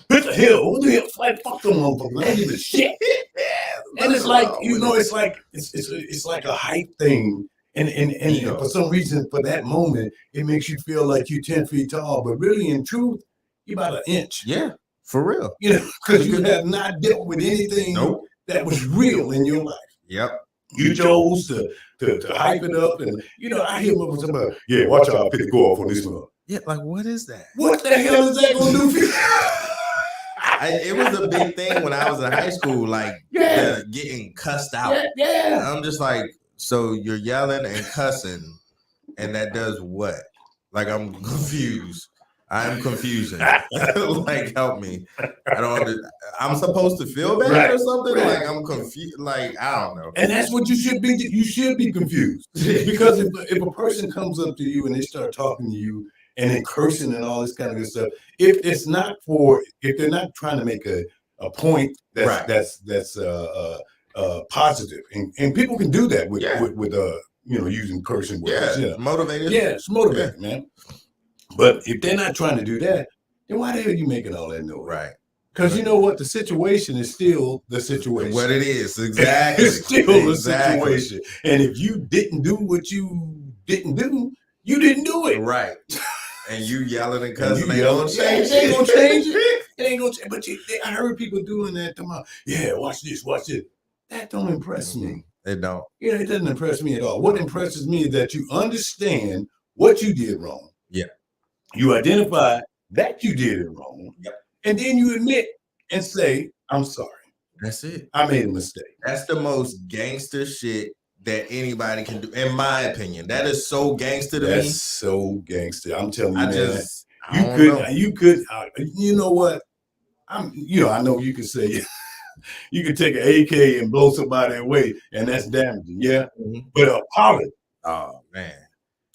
B: What the hell? What the hell? Like, fuck them motherfuckers. I don't give a shit. And it's like, you know, it's like a hype thing. And
A: Ego.
B: for some reason, for that moment, it makes you feel like you're 10 feet tall, but really, in truth, you're about an inch.
A: yeah, for real.
B: You know, because you have not dealt with anything
A: Nope.
B: that was real in your life.
A: Yep.
B: You chose to hype it up, and you know, I hear motherfuckers about, yeah, watch out, pick the go off on this one.
A: Yeah, like what is that?
B: What the hell is that gonna do for you?
A: It was a big thing when I was in high school, like getting cussed out.
B: Yeah.
A: I'm just like, so you're yelling and cussing, and that does what? Like, I'm confused. I'm confusing. Like, help me. I don't. I'm supposed to feel bad or something. Like, I'm confused. Like, I don't know.
B: And that's what you should be. You should be confused because if a person comes up to you and they start talking to you and then cursing and all this kind of good stuff, if they're not trying to make a point that's positive, and people can do that with you know, using cursing words.
A: Yeah, motivated.
B: Yeah, it's motivated, man. But if they're not trying to do that, then why the hell are you making all that noise?
A: Right.
B: Because you know what? The situation is still the situation.
A: What it is, exactly.
B: It's still the situation. And if you didn't do what you didn't do, you didn't do it.
A: Right. And you yelling and cussing,
B: They ain't gonna change it. It ain't gonna change. But I heard people doing that. Tomorrow. Yeah, watch this, watch it. That don't impress me.
A: It don't.
B: Yeah, it doesn't impress me at all. What impresses me is that you understand what you did wrong.
A: Yeah.
B: You identify that you did it wrong.
A: Yep.
B: And then you admit and say, I'm sorry.
A: That's it.
B: I made a mistake.
A: That's the most gangster shit that anybody can do, in my opinion. That is so gangster to me.
B: That's so gangster. I'm telling you,
A: you
B: could, you know what? I know you could say, you could take an AK and blow somebody away, and that's damaging. Yeah. Mm-hmm. But an apology.
A: Oh, man.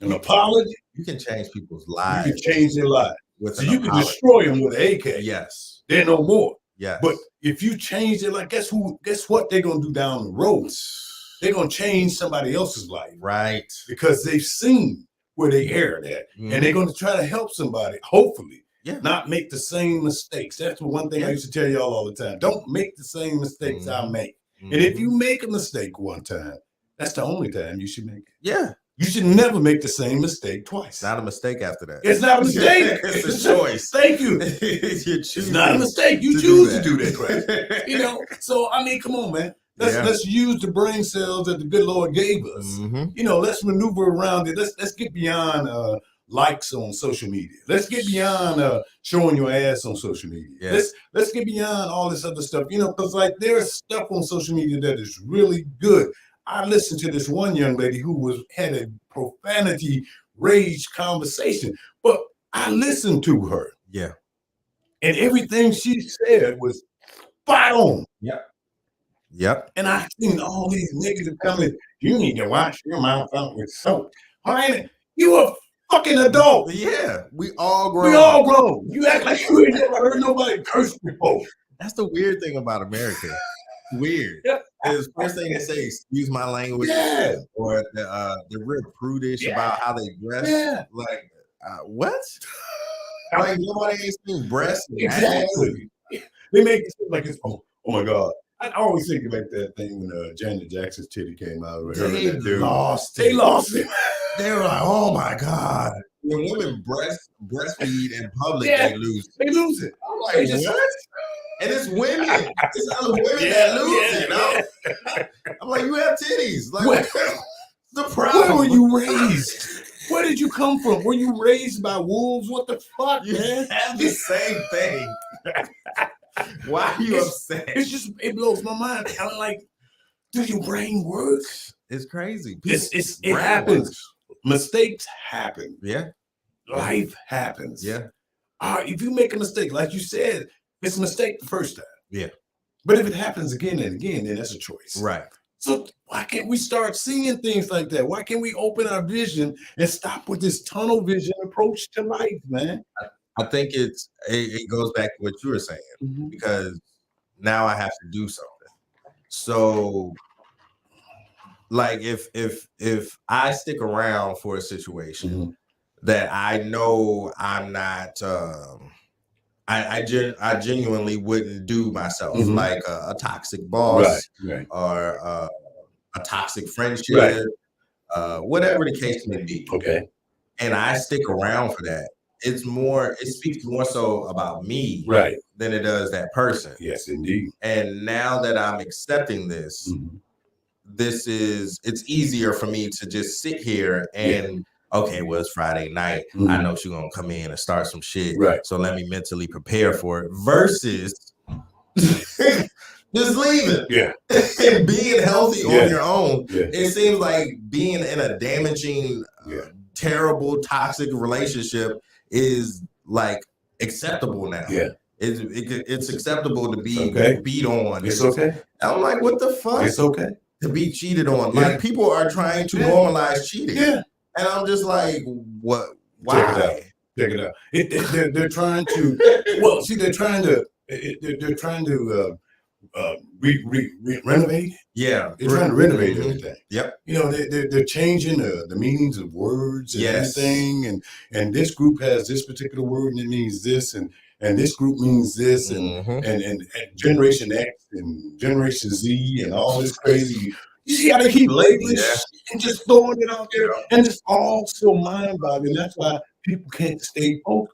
B: An apology.
A: You can change people's lives.
B: You can change their lives.
A: So
B: you can destroy them with an AK.
A: Yes.
B: They're no more.
A: Yes.
B: But if you change it, like, guess what they're gonna do down the road? They're gonna change somebody else's life.
A: Right.
B: Because they've seen where they erred at. Mm-hmm. And they're gonna try to help somebody, hopefully. Yeah. Not make the same mistakes. That's the one thing I used to tell y'all all the time. Don't make the same mistakes I make. Mm-hmm. And if you make a mistake one time, that's the only time you should make it.
A: Yeah.
B: You should never make the same mistake twice.
A: Not a mistake after that.
B: It's not a mistake.
A: It's a choice.
B: Thank you. It's not a mistake. You choose to do that crap. You know, so I mean, come on, man. Let's use the brain cells that the good Lord gave us. Mm-hmm. You know, let's maneuver around it. Let's get beyond likes on social media. Let's get beyond showing your ass on social media. Yes. Let's get beyond all this other stuff. You know, because like there's stuff on social media that is really good. I listened to this one young lady who had a profanity rage conversation, but I listened to her.
A: Yeah.
B: And everything she said was spot on.
A: Yep. Yep.
B: And I seen all these negative comments. You need to wash your mouth out with soap. Honey, you a fucking adult.
A: Yeah. We all grown.
B: We all grown. You act like you ain't never heard nobody curse before.
A: That's the weird thing about America. Weird. Is first thing they say, excuse my language, or they're real prudish about how they dress. Yeah. Like, what? Like nobody ain't seen breasts.
B: Exactly. They make it seem like it's oh my God. I always think about that thing when Janet Jackson's titty came out.
A: They lost
B: it.
A: They were like, oh my God. When women breastfeed in public, they lose it.
B: They lose it.
A: I'm like, what? And it's women. It's other women that lose it. You know? I'm like, you have titties. Like, what's the problem?
B: Where were you raised? Where did you come from? Were you raised by wolves? What the fuck, man?
A: Have the same thing. Why are you upset?
B: It's just, it blows my mind. I'm like, do your brain work?
A: It's crazy.
B: It happens. Mistakes happen.
A: Yeah.
B: Life happens.
A: Yeah.
B: If you make a mistake, like you said, it's a mistake the first time.
A: Yeah.
B: But if it happens again and again, then that's a choice.
A: Right.
B: So why can't we start seeing things like that? Why can't we open our vision and stop with this tunnel vision approach to life, man?
A: I think it goes back to what you were saying, because now I have to do something. So, like, if I stick around for a situation that I know I'm not, I genuinely wouldn't do myself, like a toxic boss, or a toxic friendship, whatever the case may be.
B: Okay.
A: And I stick around for that. It speaks more so about me than it does that person.
B: Yes, indeed.
A: And now that I'm accepting this, it's easier for me to just sit here and, okay, well, it's Friday night. I know she's going to come in and start some shit. So let me mentally prepare for it versus just leaving. And being healthy on your own. It seems like being in a damaging, terrible, toxic relationship is like acceptable now. It's acceptable to be beat on.
B: It's okay.
A: I'm like, what the fuck?
B: It's okay
A: to be cheated on. Like, people are trying to normalize cheating. And I'm just like, what? Why?
B: Check it out. They're trying to. Well, see, they're trying to renovate.
A: Yeah,
B: they're trying to renovate everything.
A: Yep.
B: You know, they're changing the meanings of words and everything. And this group has this particular word and it means this, and this group means this, and Generation X and Generation Z and all this crazy. You see how they keep labeling and just throwing it out there, and it's all so mind-boggling. That's why people can't stay focused.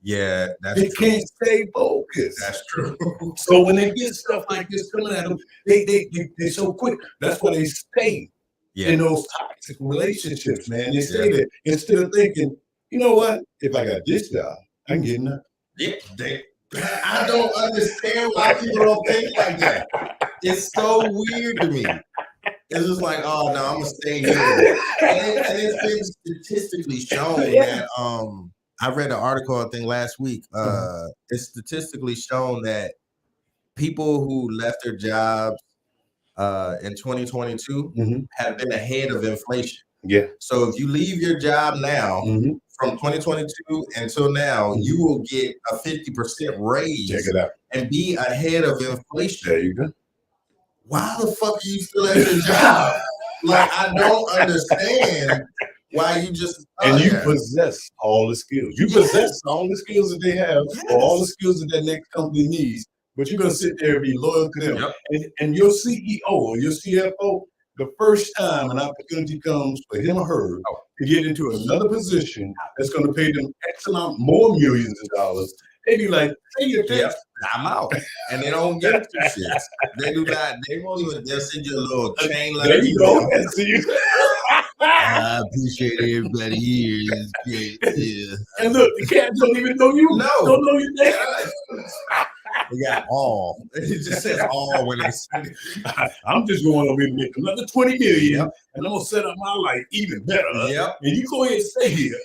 A: Yeah,
B: they can't stay focused.
A: That's true.
B: So when they get stuff like this coming at them, they're so quick. That's why they stay in those toxic relationships, man. They stay there instead of thinking, you know what? If I got this job, I can get enough.
A: I don't understand why people don't think like that. It's so weird to me. It's just like, oh no, I'm gonna stay here. And it's been statistically shown that I read an article, I think last week. It's statistically shown that people who left their jobs in 2022 have been ahead of inflation. So if you leave your job now, from 2022 until now, you will get a 50% raise.
B: Check it out.
A: And be ahead of inflation.
B: There you go.
A: Why the fuck are you still at your job? Like, I don't understand why you just...
B: And you possess all the skills. You possess all the skills that they have, or all the skills that next company needs, but you're going to sit there and be loyal to them. And your CEO or your CFO, the first time an opportunity comes for him or her to get into another position that's going to pay them X amount more millions of dollars, they be like, "Hey, your test,
A: I'm out," and they don't get two shits. They do not. They won't even. They'll send you a little chain letter.
B: There you go.
A: I appreciate everybody here. It's great. Yeah.
B: And look, the cats don't even know you. Don't know your name.
A: We got all. It just says all when it's.
B: I'm just going over here to make another 20 million, and I'm gonna set up my life even better. And you go ahead and stay here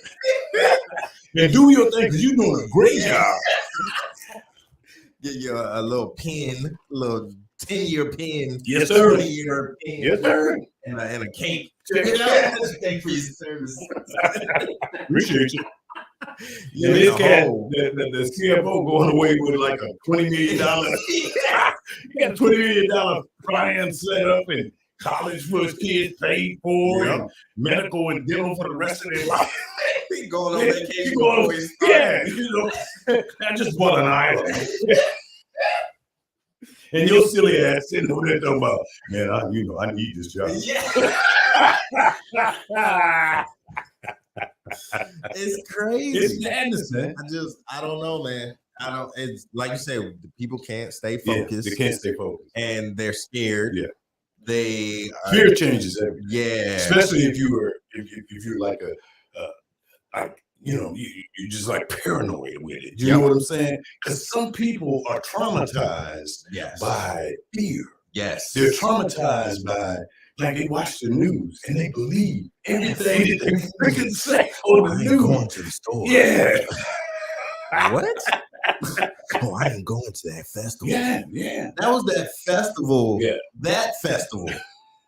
B: and do your thing because you're doing a great job.
A: Get you a little pin, a little 10-year pin.
B: Yes, sir.
A: 20-year pin.
B: Yes, sir.
A: And a cape. Check it out. Thank you for your service.
B: Appreciate you. Yeah, this cat, the CFO going away with like a $20 million. He got a $20 million plan set up and college for his kids paid for, and medical and dental for the rest of their life.
A: He going on vacation.
B: I just bought an island. And your silly ass sitting over there talking about, man, I need this job.
A: It's crazy.
B: It's madness, man.
A: I don't know, man. It's like you said, people can't stay focused.
B: They can't stay focused.
A: And they're scared.
B: Fear changes everything. Especially if you're like you're just like paranoid with it. You know what I'm saying? Because some people are traumatized by fear. They're traumatized by, like, they watch the news and they believe everything that they freaking say on the news.
A: Going to the store. What? Oh, I ain't going to that festival. That was that festival. That festival.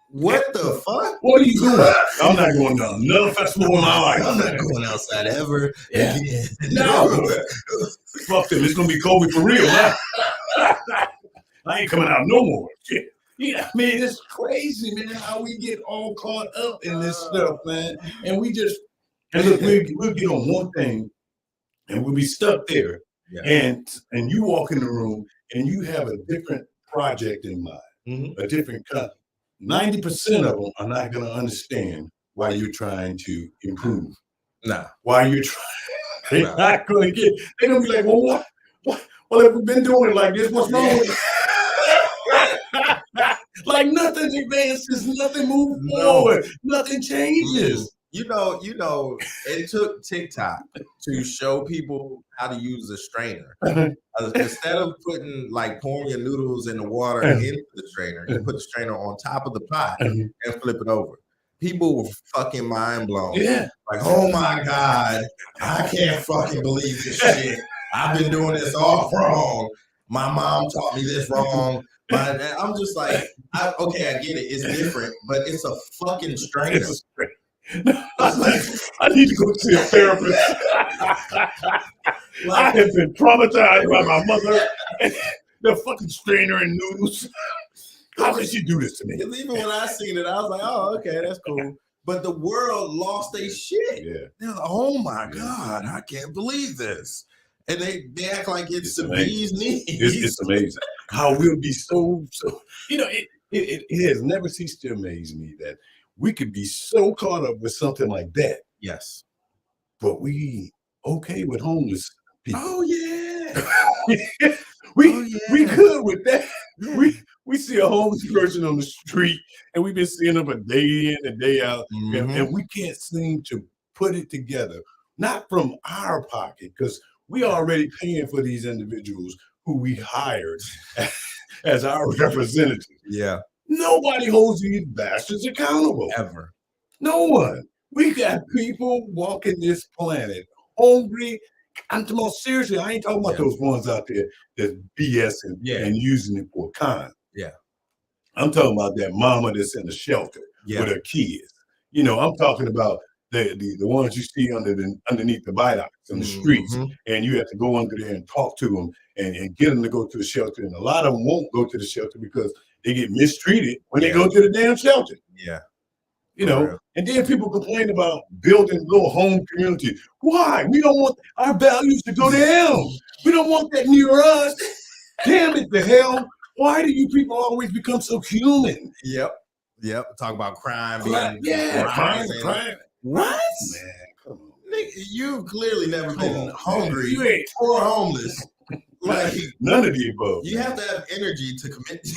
A: What the fuck?
B: What are you doing? I'm not going to another festival in my life.
A: I'm not going outside ever.
B: No. Fuck them. It's going to be COVID for real, huh? I ain't coming out no more. Shit. Yeah, I mean, it's crazy, man, how we get all caught up in this stuff, man. And we just, and look, we'll get on one thing and we'll be stuck there.
A: Yeah.
B: And you walk in the room and you have a different project in mind, a different cut. 90% of them are not going to understand why you're trying to improve.
A: Nah.
B: Why you're trying. They're not going to get, they're going to be like, well, what? Well, if we've been doing it like this, what's wrong with it? Like nothing advances, nothing moves forward, nothing changes.
A: You know, it took TikTok to show people how to use a strainer. Instead of pouring your noodles in the water into the strainer, you put the strainer on top of the pot and flip it over. People were fucking mind blown.
B: Yeah.
A: Like, oh my God, I can't fucking believe this shit. I've been doing this all wrong. My mom taught me this wrong. I'm just like, I get it. It's different, but it's a fucking strainer.
B: It's a strainer. I need to go see a therapist. I have been traumatized by my mother. The fucking strainer and noodles. How could she do this to me?
A: Because even when I seen it, I was like, oh, okay, that's cool. But the world lost their shit.
B: Yeah.
A: They're like, oh my God, I can't believe this. And they act like it's the bee's knees.
B: It's amazing how we'll be so it has never ceased to amaze me that we could be so caught up with something like that.
A: Yes.
B: But we okay with homeless people.
A: Oh yeah.
B: We good with that. We see a homeless person on the street and we've been seeing them a day in and day out, and we can't seem to put it together. Not from our pocket, because we already paying for these individuals who we hired as our representatives.
A: Yeah.
B: Nobody holds these bastards accountable.
A: Ever.
B: No one. We got people walking this planet hungry. I'm talking about seriously. I ain't talking about those ones out there that's BSing and using it for a con.
A: Yeah.
B: I'm talking about that mama that's in the shelter with her kids. You know, I'm talking about the ones you see underneath the viaducts in the streets, and you have to go under there and talk to them and get them to go to the shelter. And a lot of them won't go to the shelter because they get mistreated when they go to the damn shelter.
A: Yeah.
B: You know, and then people complain about building little home communities. Why? We don't want our values to go down. We don't want that near us. Damn it, the hell. Why do you people always become so human?
A: Yep. Talk about crime.
B: Crime. What? Man, come on.
A: Nigga, you've clearly never been hungry or homeless. Like
B: none of the above.
A: You have to have energy to commit.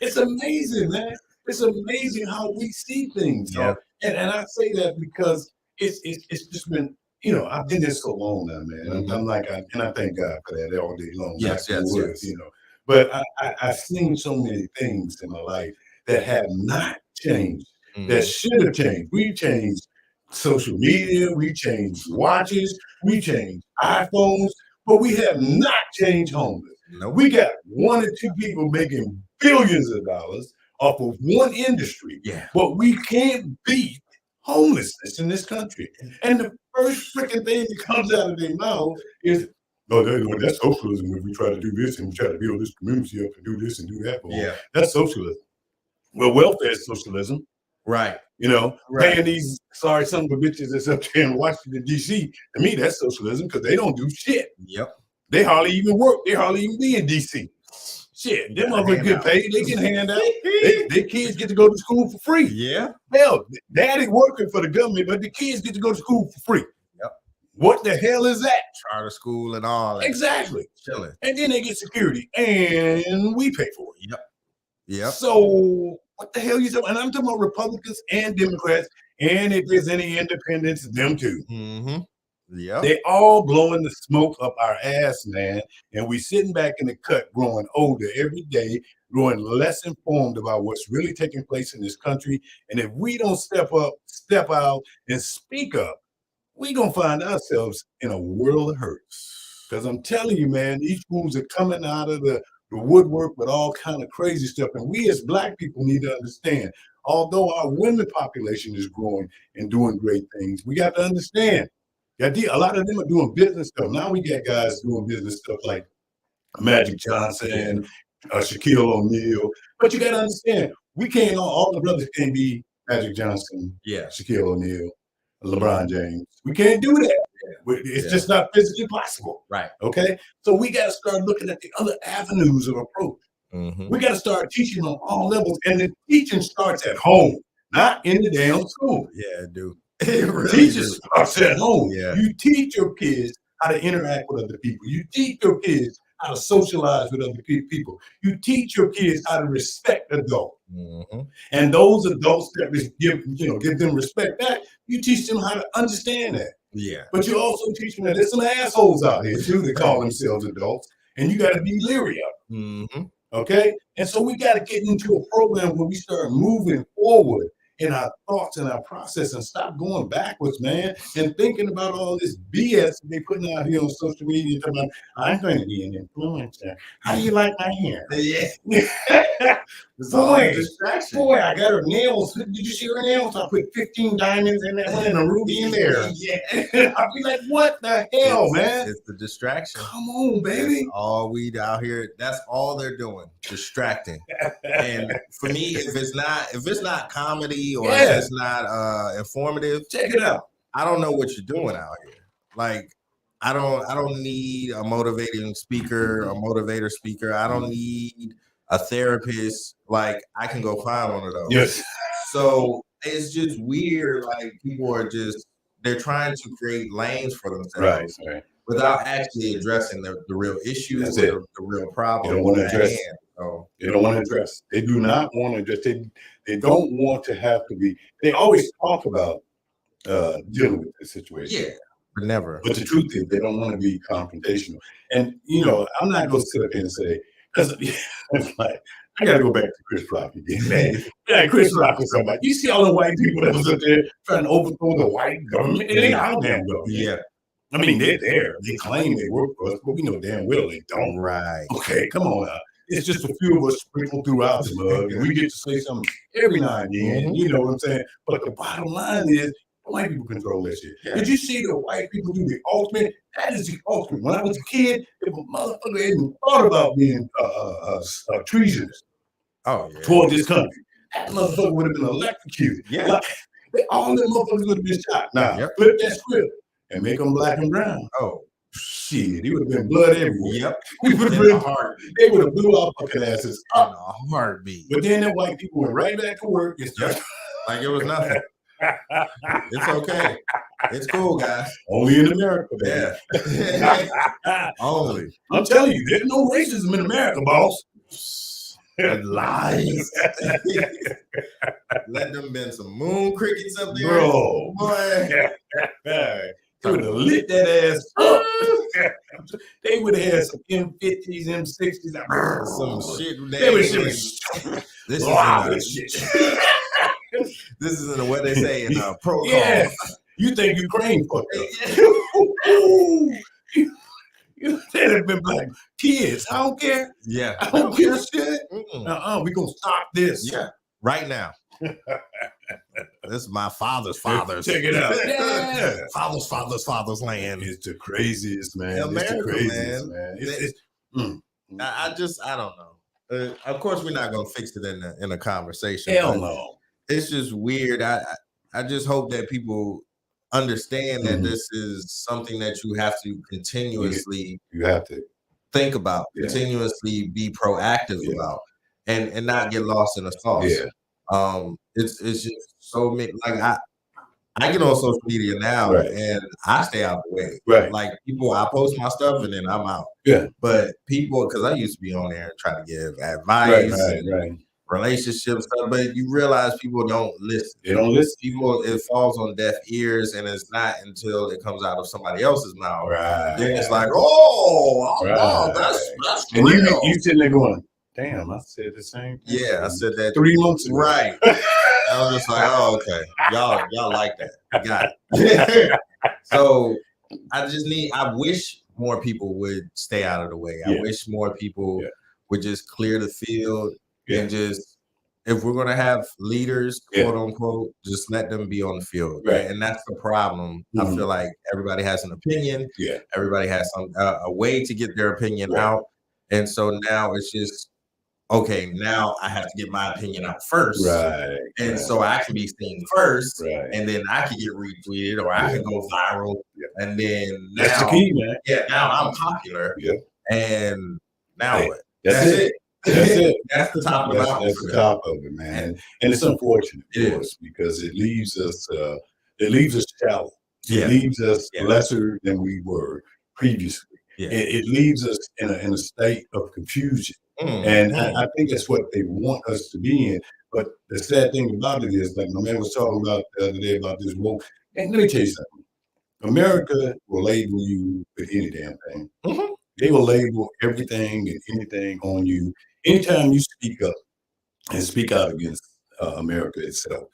B: It's amazing, man. It's amazing how we see things. And I say that because it's just been, I've been there so long now, man. I'm like, I thank God for that all day long.
A: Yes.
B: You know. But I've seen so many things in my life that have not changed, that should have changed. We changed social media, we changed watches, we changed iPhones, but we have not changed homeless.
A: Nope.
B: We got one or two people making billions of dollars off of one industry, but we can't beat homelessness in this country. And the first freaking thing that comes out of their mouth is, that's socialism if we try to do this and we try to build this community up and do this and do that. That's socialism. Well, welfare is socialism.
A: Right.
B: Paying these sorry son of a bitches that's up there in Washington, D.C., to me, that's socialism because they don't do shit.
A: Yep.
B: They hardly even work. They hardly even be in D.C. Shit, them motherfuckers get paid. They can hand out. Their kids get to go to school for free.
A: Yeah.
B: Hell, daddy working for the government, but the kids get to go to school for free.
A: Yep.
B: What the hell is that?
A: Charter school and all that.
B: Exactly.
A: Chilling.
B: And then they get security, and we pay for it.
A: Yep.
B: So what the hell you talking? And I'm talking about Republicans and Democrats, and if there's any independents, them too.
A: Yeah,
B: they all blowing the smoke up our ass, man. And we sitting back in the cut, growing older every day, growing less informed about what's really taking place in this country. And if we don't step up, step out, and speak up, we gonna find ourselves in a world of hurt. Because I'm telling you, man, these fools are coming out of the woodwork with all kind of crazy stuff. And we as Black people need to understand, although our women population is growing and doing great things, we got to understand that a lot of them are doing business stuff. Now we got guys doing business stuff like Magic Johnson, Shaquille O'Neal. But you got to understand, we can't all the brothers can't be Magic Johnson, Shaquille O'Neal, LeBron James. We can't do that. It's just not physically possible.
A: Right.
B: Okay. So we got to start looking at the other avenues of approach. We got to start teaching on all levels, and the teaching starts at home, not in the damn school.
A: Yeah, dude.
B: Teaching starts at home.
A: Yeah.
B: You teach your kids how to interact with other people. You teach your kids how to socialize with other people. You teach your kids how to respect adults. And those adults that give them respect back, you teach them how to understand that.
A: Yeah.
B: But you also teach them that there's some assholes out here too that call themselves adults, and you got to be leery of them. Okay? And so we got to get into a program where we start moving forward in our thoughts and our process and stop going backwards, man, and thinking about all this BS they putting out here on social media. About, I'm going to be an influencer. How do you like my hair?
A: Yeah.
B: Boy, I got her nails. Did you see her nails? I put 15 diamonds in that one and a ruby in there. Yeah. I'll be like, what the hell, man?
A: It's the distraction.
B: Come on, baby.
A: That's all we out here. That's all they're doing. Distracting. And for me, if it's not comedy or if it's not informative,
B: check it out.
A: I don't know what you're doing out here. Like, I don't need a motivating speaker, a motivator speaker. I don't need a therapist. Like, I can go find one of those.
B: Yes.
A: So it's just weird. Like, people are they're trying to create lanes for themselves, right. Without actually addressing the real issues, the real problem.
B: They don't want to address. They don't want to address. They do not want to address. They don't want to have to be. They always talk about dealing with the situation.
A: Yeah, but never.
B: But the truth is, they don't want to be confrontational. And I'm not going to sit up here and say, because it's like, I got to go back to Chris Rock again, man. Yeah, Chris Rock or somebody. You see all the white people that was up there trying to overthrow the white government? It ain't our damn government.
A: Yeah.
B: I mean, they're there. They claim they work for us, but we know damn well they don't.
A: Right.
B: Okay, come on now. It's just a few of us sprinkled throughout the mug, and we get to say something every now and then. You know what I'm saying? But the bottom line is, white people control that shit. Yeah. Did you see the white people do the ultimate? That is the ultimate. When I was a kid, if a motherfucker hadn't thought about being treasonous toward this country, that motherfucker would have been electrocuted.
A: Yeah.
B: Like, all them motherfuckers would have been shot. Now, flip that script and make them black and brown.
A: Oh,
B: shit. He would have been blood everywhere.
A: Yep.
B: We would have been hard. They would have blew our fucking asses up.
A: In a heartbeat.
B: But then the white people went right back to work.
A: Like it was nothing. It's okay. It's cool, guys.
B: Only in America, man.
A: Yeah. Only.
B: I'm telling you, there's no racism in America, boss.
A: Lies. Let them been some moon crickets up there.
B: Bro.
A: Boy.
B: They would have lit that ass up. They would have had some M50s, M60s.
A: Some shit.
B: They would
A: shit. This isn't what they say in protocol.
B: Yeah. You think Ukraine fucked up. You said have been black kids. I don't care.
A: Yeah.
B: I don't care shit. We're going to stop this.
A: Yeah. Right now. This is my father's father's.
B: Check it out.
A: Yeah. Father's land.
B: It's the craziest, man.
A: America,
B: it's the craziest, man.
A: I don't know. Of course, we're not going to fix it in a conversation.
B: Hell no.
A: It's just weird. I just hope that people understand that this is something that you have to continuously think about, continuously be proactive about, and not get lost in the sauce.
B: Yeah.
A: It's just so many. Like I get on social media now and I stay out the way.
B: Right.
A: Like people, I post my stuff and then I'm out.
B: Yeah.
A: But people, because I used to be on there and try to give advice. Right. Relationship stuff, but you realize people don't listen.
B: They don't listen.
A: People, it falls on deaf ears, and it's not until it comes out of somebody else's mouth. Right. Then it's like, oh, that's
B: and
A: real.
B: You sitting there going, damn, I said the same thing.
A: Yeah, I said that
B: 3 months ago.
A: Right. I was just like, oh, okay. Y'all like that. I got it. So I wish more people would stay out of the way. I wish more people would just clear the field. And just, if we're going to have leaders, quote unquote, just let them be on the field. Right. And that's the problem. I feel like everybody has an opinion. Yeah. Everybody has a way to get their opinion out. And so now it's just, okay, now I have to get my opinion out first.
B: Right.
A: And so I can be seen first,
B: Right.
A: and then I can get retweeted or I can go viral.
B: Yeah.
A: And then now,
B: That's the key, man.
A: Yeah, now I'm popular.
B: Yeah.
A: And now what?
B: That's it. That's it.
A: That's the top of the mountain.
B: That's the top of it, man. And it's unfortunate, of course, because it leaves us shallow.
A: Yeah.
B: It leaves us lesser than we were previously.
A: Yeah.
B: It leaves us in a state of confusion. And I think that's what they want us to be in. But the sad thing about it is, like my man was talking about the other day about this woke. And let me tell you something. America will label you with any damn thing. They will label everything and anything on you. Anytime you speak up and speak out against America itself,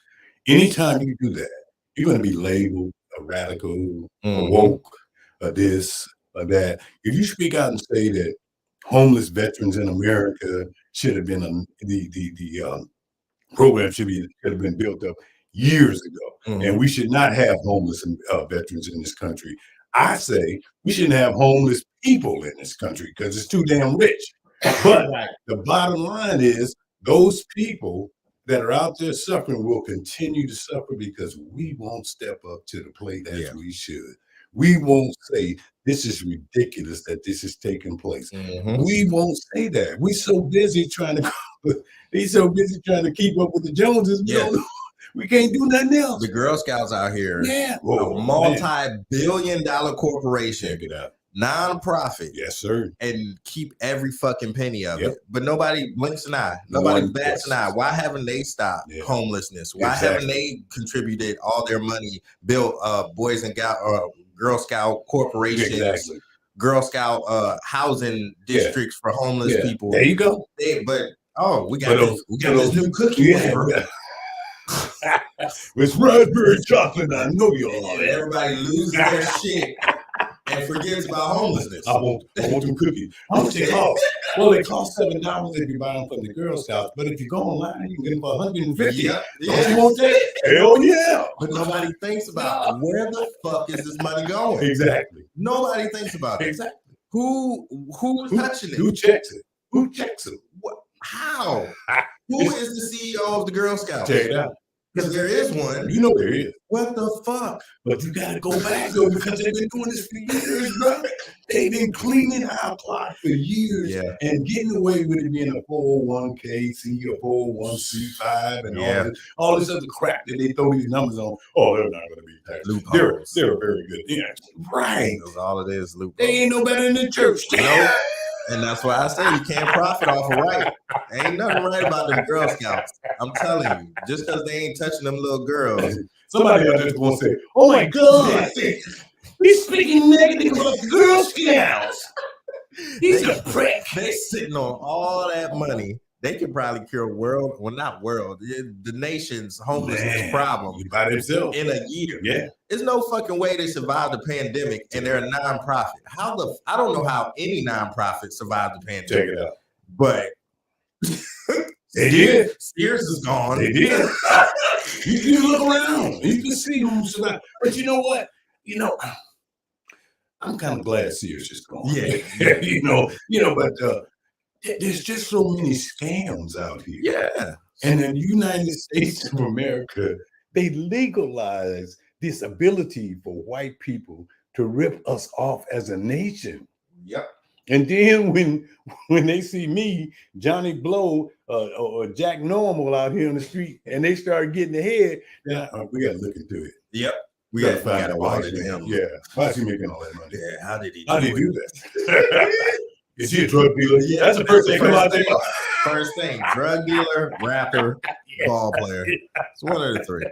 B: anytime you do that, you're going to be labeled a radical, a woke, a this, a that. If you speak out and say that homeless veterans in America should have been the program should have been built up years ago, and we should not have homeless veterans in this country. I say we shouldn't have homeless people in this country because it's too damn rich. But the bottom line is those people that are out there suffering will continue to suffer because we won't step up to the plate as we should. We won't say this is ridiculous that this is taking place. We won't say that. We're so busy trying to keep up with the Joneses. We can't do nothing else.
A: The Girl Scouts out here, a multi-billion-dollar corporation,
B: check it out,
A: non-profit,
B: yes sir,
A: and keep every fucking penny of it. But nobody blinks an eye. Nobody bats an eye. Why haven't they stopped homelessness? Why haven't they contributed all their money, built Boys and Girl Scout corporations, Girl Scout housing districts for homeless people?
B: There you go.
A: We got this new cookie flavor.
B: With raspberry chocolate, I know you all.
A: Everybody loses their shit and forgets about homelessness.
B: I want them cookies. How much they cost? Well, they cost $7 if you buy them from the Girl Scouts, but if you go online, you can get them for $150. Don't you want that? Hell yeah!
A: But nobody thinks about where the fuck is this money going?
B: Exactly.
A: Nobody thinks about it.
B: Exactly.
A: Who's touching it?
B: Who checks it? Who checks it?
A: What? How? Who is the CEO of the Girl Scouts?
B: Check it out.
A: Because there is one.
B: You know there is.
A: What the fuck?
B: But you gotta go back though, because they've been doing this for years, bro. They've been cleaning our clock for years and getting away with it being a 401k, a 401c5, and all this other crap that they throw these numbers on. Oh, they're not gonna be taxed. They're very good. Yeah. Right.
A: That's all it is, loopholes.
B: They ain't no better than the church.
A: Nope. And that's why I say you can't profit off of right. Ain't nothing right about them Girl Scouts. I'm telling you, just because they ain't touching them little girls.
B: Somebody out there will say, "Oh my God, he's speaking negative about the Girl Scouts. He's a prick."
A: They sitting on all that money. They could probably cure the nation's homelessness problem
B: by themselves
A: in a year.
B: Yeah.
A: There's no fucking way they survived the pandemic and they're a nonprofit. I don't know how any nonprofit survived the pandemic.
B: Check it out.
A: But
B: they did.
A: Sears is gone.
B: They did. You look around. You can see who survived. But you know what? I'm kind of glad Sears is gone.
A: Yeah.
B: But there's just so many scams out here.
A: Yeah.
B: And in the United States of America, they legalize this ability for white people to rip us off as a nation.
A: Yep.
B: And then when they see me, Johnny Blow, or Jack Normal out here on the street, and they start getting ahead, then we got to look into it.
A: Yep.
B: We got to find out why. Yeah. Why is he making all that money?
A: Yeah. How did he
B: do that? Is he a drug dealer? Yeah, that's the first thing come out there.
A: First thing, drug dealer, rapper, ball player. It's one of the three.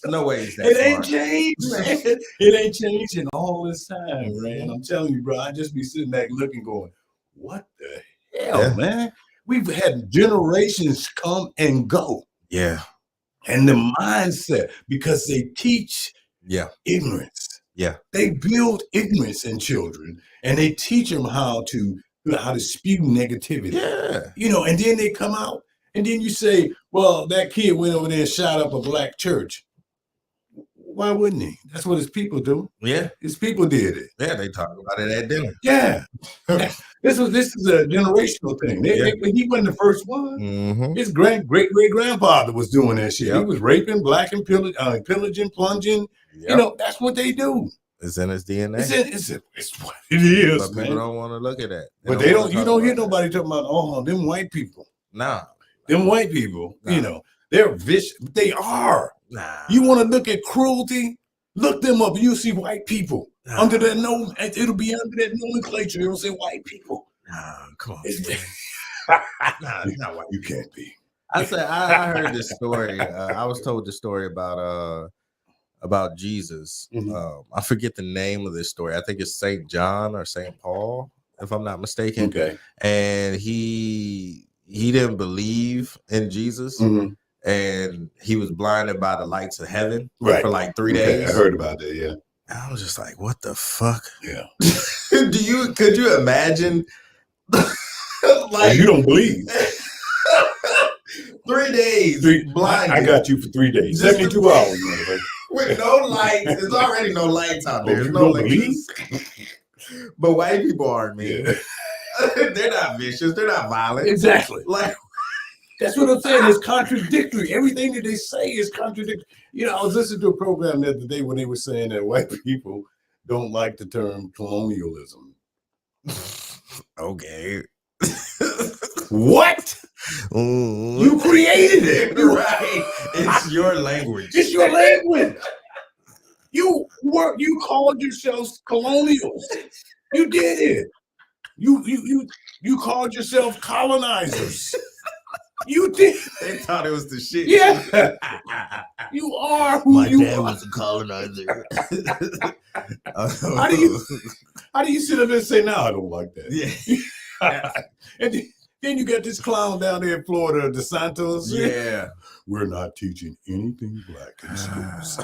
A: No way he's that
B: It ain't changed, man. It ain't changed in all this time, man. I'm telling you, bro. I just be sitting back looking, going, "What the hell, man? We've had generations come and go."
A: Yeah.
B: And the mindset, because they teach ignorance.
A: Yeah.
B: They build ignorance in children, and they teach them how to spew negativity.
A: Yeah.
B: And then they come out, and then you say, well, that kid went over there and shot up a black church. Why wouldn't he? That's what his people do.
A: Yeah.
B: His people did it.
A: Yeah, they talk about it at dinner.
B: Yeah. This is a generational thing. He wasn't the first one.
A: Mm-hmm.
B: His great grandfather was doing that shit.
A: Yep.
B: He was raping, blacking, pillaging, plunging.
A: Yep.
B: You know, that's what they do.
A: It's in his DNA.
B: It's what it is,
A: but people don't want to look at that.
B: But they don't. You don't hear nobody talking about, oh, them white people.
A: Nah.
B: Them white people. Nah. You know, they're vicious. They are. Nah. You want to look at cruelty? Look them up. You'll see white people under that no. It'll be under that nomenclature. It'll say white people.
A: Nah, come on.
B: Nah, it's not white. You can't be.
A: I heard this story. I was told the story about Jesus.
B: Mm-hmm.
A: I forget the name of this story. I think it's St. John or St. Paul, if I'm not mistaken.
B: Okay.
A: And he didn't believe in Jesus.
B: Mm-hmm.
A: And he was blinded by the lights of heaven
B: for
A: like 3 days.
B: I heard about that, yeah.
A: I was just like, what the fuck?
B: Yeah.
A: Could you imagine?
B: Like, you don't believe.
A: 3 days. Blind.
B: I got you for 3 days. 72 hours.
A: With no lights. There's already no lights out there. There's no electricity. But white people aren't, man. Yeah. They're not vicious. They're not violent.
B: Exactly.
A: Like,
B: that's what I'm saying. It's contradictory. Everything that they say is contradictory. You know, I was listening to a program the other day when they were saying that white people don't like the term colonialism.
A: Okay.
B: What? You created it.
A: Right. It's your language.
B: It's your language. You called yourselves colonials. You did it. You called yourself colonizers. You did.
A: They thought it was the shit.
B: Yeah. You are who you are.
A: My dad was a colonizer.
B: How do you sit up and say, no, I don't like that?
A: Yeah.
B: And then you got this clown down there in Florida, DeSantis.
A: Yeah.
B: We're not teaching anything black in schools.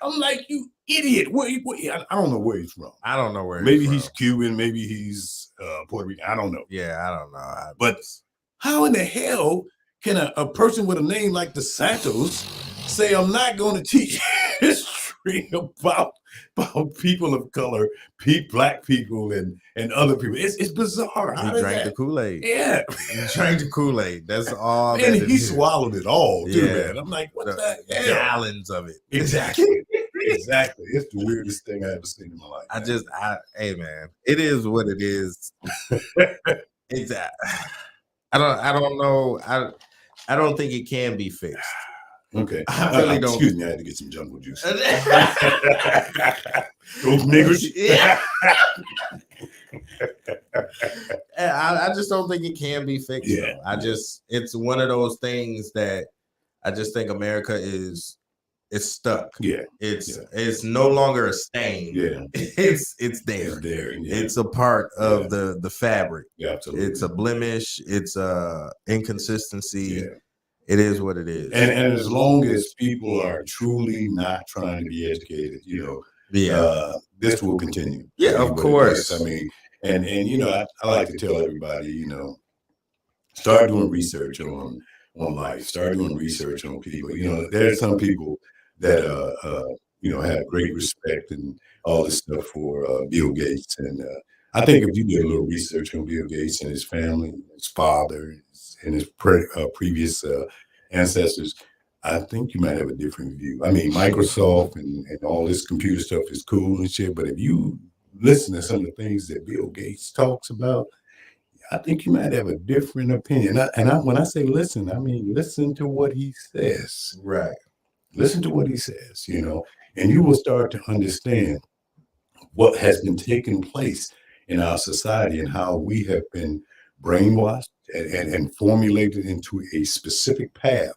B: I'm like, you idiot. I don't know where he's from.
A: I don't know where
B: maybe he's Cuban. Maybe he's Puerto Rican. I don't know.
A: Yeah, I don't know.
B: But how in the hell can a person with a name like DeSantis say, I'm not going to teach history about people of color, black people, and other people? It's bizarre.
A: He drank the Kool-Aid.
B: Yeah.
A: He drank the Kool-Aid. That's all.
B: And he swallowed it all, too, man. I'm like, what the hell?
A: Gallons of it.
B: Exactly. Exactly. It's the weirdest thing I ever seen in my life.
A: Hey, man, it is what it is. Exactly. I don't know. I don't think it can be fixed.
B: Okay.
A: I really don't.
B: Excuse me, I had to get some jungle juice. Those niggers.
A: Yeah. I just don't think it can be fixed.
B: Yeah.
A: It's one of those things that I just think America it's stuck.
B: Yeah.
A: It's no longer a stain.
B: Yeah.
A: It's there.
B: It's there. Yeah.
A: It's a part of the fabric.
B: Yeah, absolutely.
A: It's a blemish. It's a inconsistency.
B: Yeah.
A: It is what it is.
B: And as long as people are truly not trying to be educated, this will continue.
A: Yeah, of course.
B: I mean, and I like to tell everybody, start doing research on life. Start doing research on people. There are some people that have great respect and all this stuff for Bill Gates. And I think if you did a little research on Bill Gates and his family, his father, and his previous ancestors, I think you might have a different view. I mean, Microsoft and all this computer stuff is cool and shit, but if you listen to some of the things that Bill Gates talks about, I think you might have a different opinion. When I say listen, I mean listen to what he says.
A: Right.
B: Listen to what he says, and you will start to understand what has been taking place in our society and how we have been brainwashed and formulated into a specific path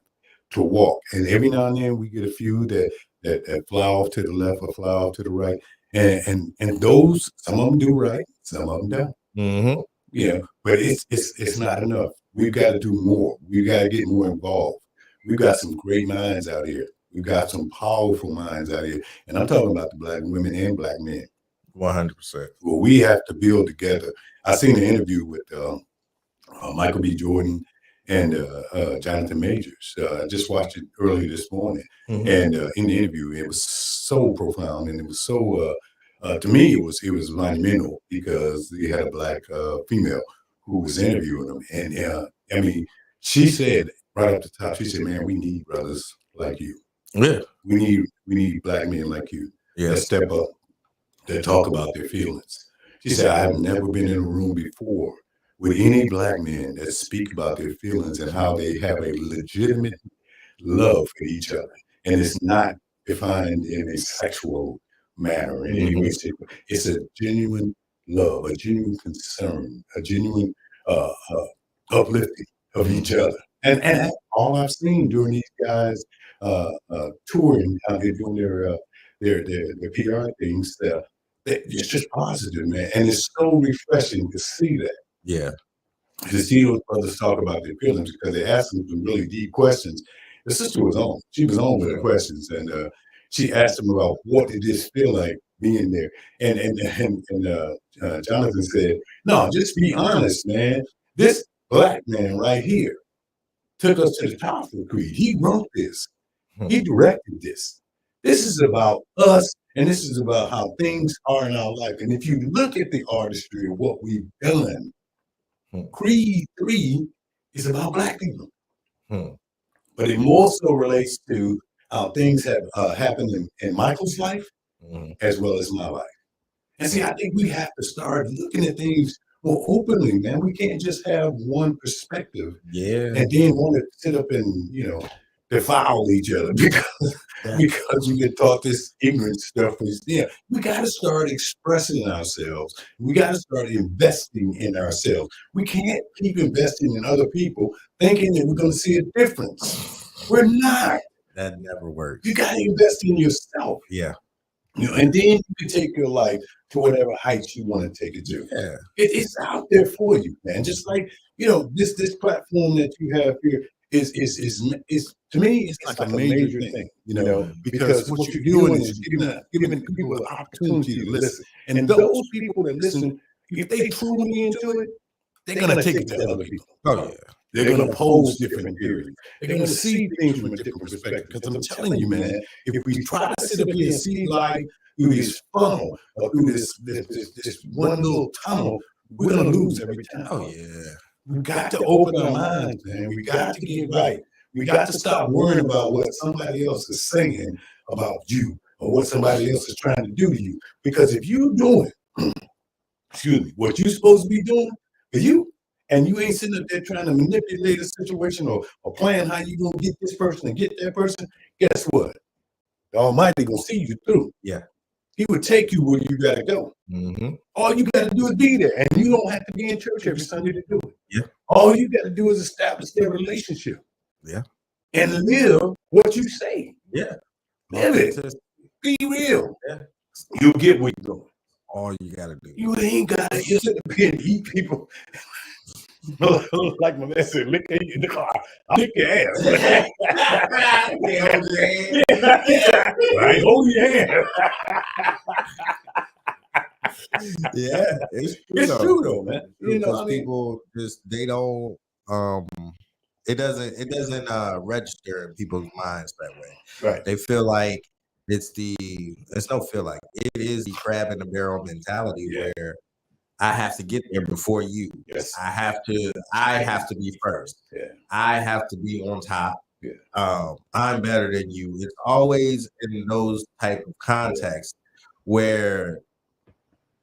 B: to walk. And every now and then we get a few that fly off to the left or fly off to the right. And those, some of them do right, some of them don't.
A: Mm-hmm.
B: Yeah, but it's not enough. We've got to do more. We've got to get more involved. We've got some great minds out here. We've got some powerful minds out here. And I'm talking about the black women and black men.
A: 100%.
B: Well, we have to build together. I seen an interview with Michael B. Jordan and Jonathan Majors. I just watched it earlier this morning,
A: Mhm.
B: and in the interview, it was so profound, and it was so to me, it was monumental because he had a black female who was interviewing him, and I mean, she said right off the top, she said, "Man, we need brothers like you.
A: Yeah.
B: We need black men like you
A: Yeah.
B: that step up, that talk about their feelings." She said, "I have never been in a room before with any black men that speak about their feelings and how they have a legitimate love for each other, and it's not defined in a sexual manner in any way, shape. It's a genuine love, a genuine concern, a genuine uplifting of each other." And that's all I've seen during these guys touring, they're doing their PR things. It's just positive, man, and it's so refreshing to see that.
A: Yeah.
B: To see those brothers talk about their feelings because they asked them some really deep questions. The sister was on; she was on with the questions, and she asked them about what did this feel like being there. And Jonathan said, "No, just be honest, man. This black man right here took us to the top of the creed. He wrote this. He directed this. This is about us, and this is about how things are in our life. And if you look at the artistry of what we've done, Creed 3 is about black people. But it more so relates to how things have happened in Michael's life as well as my life. And see, I think we have to start looking at things more openly, man. We can't just have one perspective and then want to sit up and, defile each other because we get taught this ignorant stuff. We got to start expressing ourselves. We got to start investing in ourselves. We can't keep investing in other people thinking that we're going to see a difference. We're not.
A: That never works.
B: You got to invest in yourself.
A: Yeah.
B: And then you can take your life to whatever heights you want to take it to.
A: Yeah.
B: It's out there for you, man. Just like, this platform that you have here is to me, it's like a major thing, because what you're doing is giving people the opportunity to listen. And those people that listen, if they truly into it, they're going to take it to other people.
A: Oh, yeah.
B: They're going to pose different theories. They're going to see things from a different perspective. Because I'm telling you, man, if we try to sit up here and see life through this funnel or through this one little tunnel, we're going to lose every time.
A: Oh, yeah.
B: We got to open our minds, man. We got to get right. We got to stop worrying about what somebody else is saying about you or what somebody else is trying to do to you. Because if you're doing, what you're supposed to be doing for you, and you ain't sitting up there trying to manipulate a situation or plan how you gonna get this person and get that person, guess what? The Almighty gonna see you through.
A: Yeah.
B: He would take you where you gotta go. All you gotta do is be there, and you don't have to be in church every Sunday to do it.
A: Yeah.
B: All you gotta do is establish their relationship.
A: Yeah.
B: And live what you say.
A: Yeah.
B: Live it. Be real.
A: Yeah.
B: You'll get what you're doing.
A: All you gotta do.
B: You ain't gotta sit up here and eat people. Like my man said, lick in the car. I'll lick your ass. I ain't hold your hand.
A: Yeah, it's
B: true though, man.
A: Because people just they don't it doesn't register in people's minds that way.
B: Right.
A: They feel like it is the crab in the barrel mentality where I have to get there before you.
B: Yes.
A: I have to be first.
B: Yeah.
A: I have to be on top.
B: Yeah.
A: I'm better than you. It's always in those type of contexts where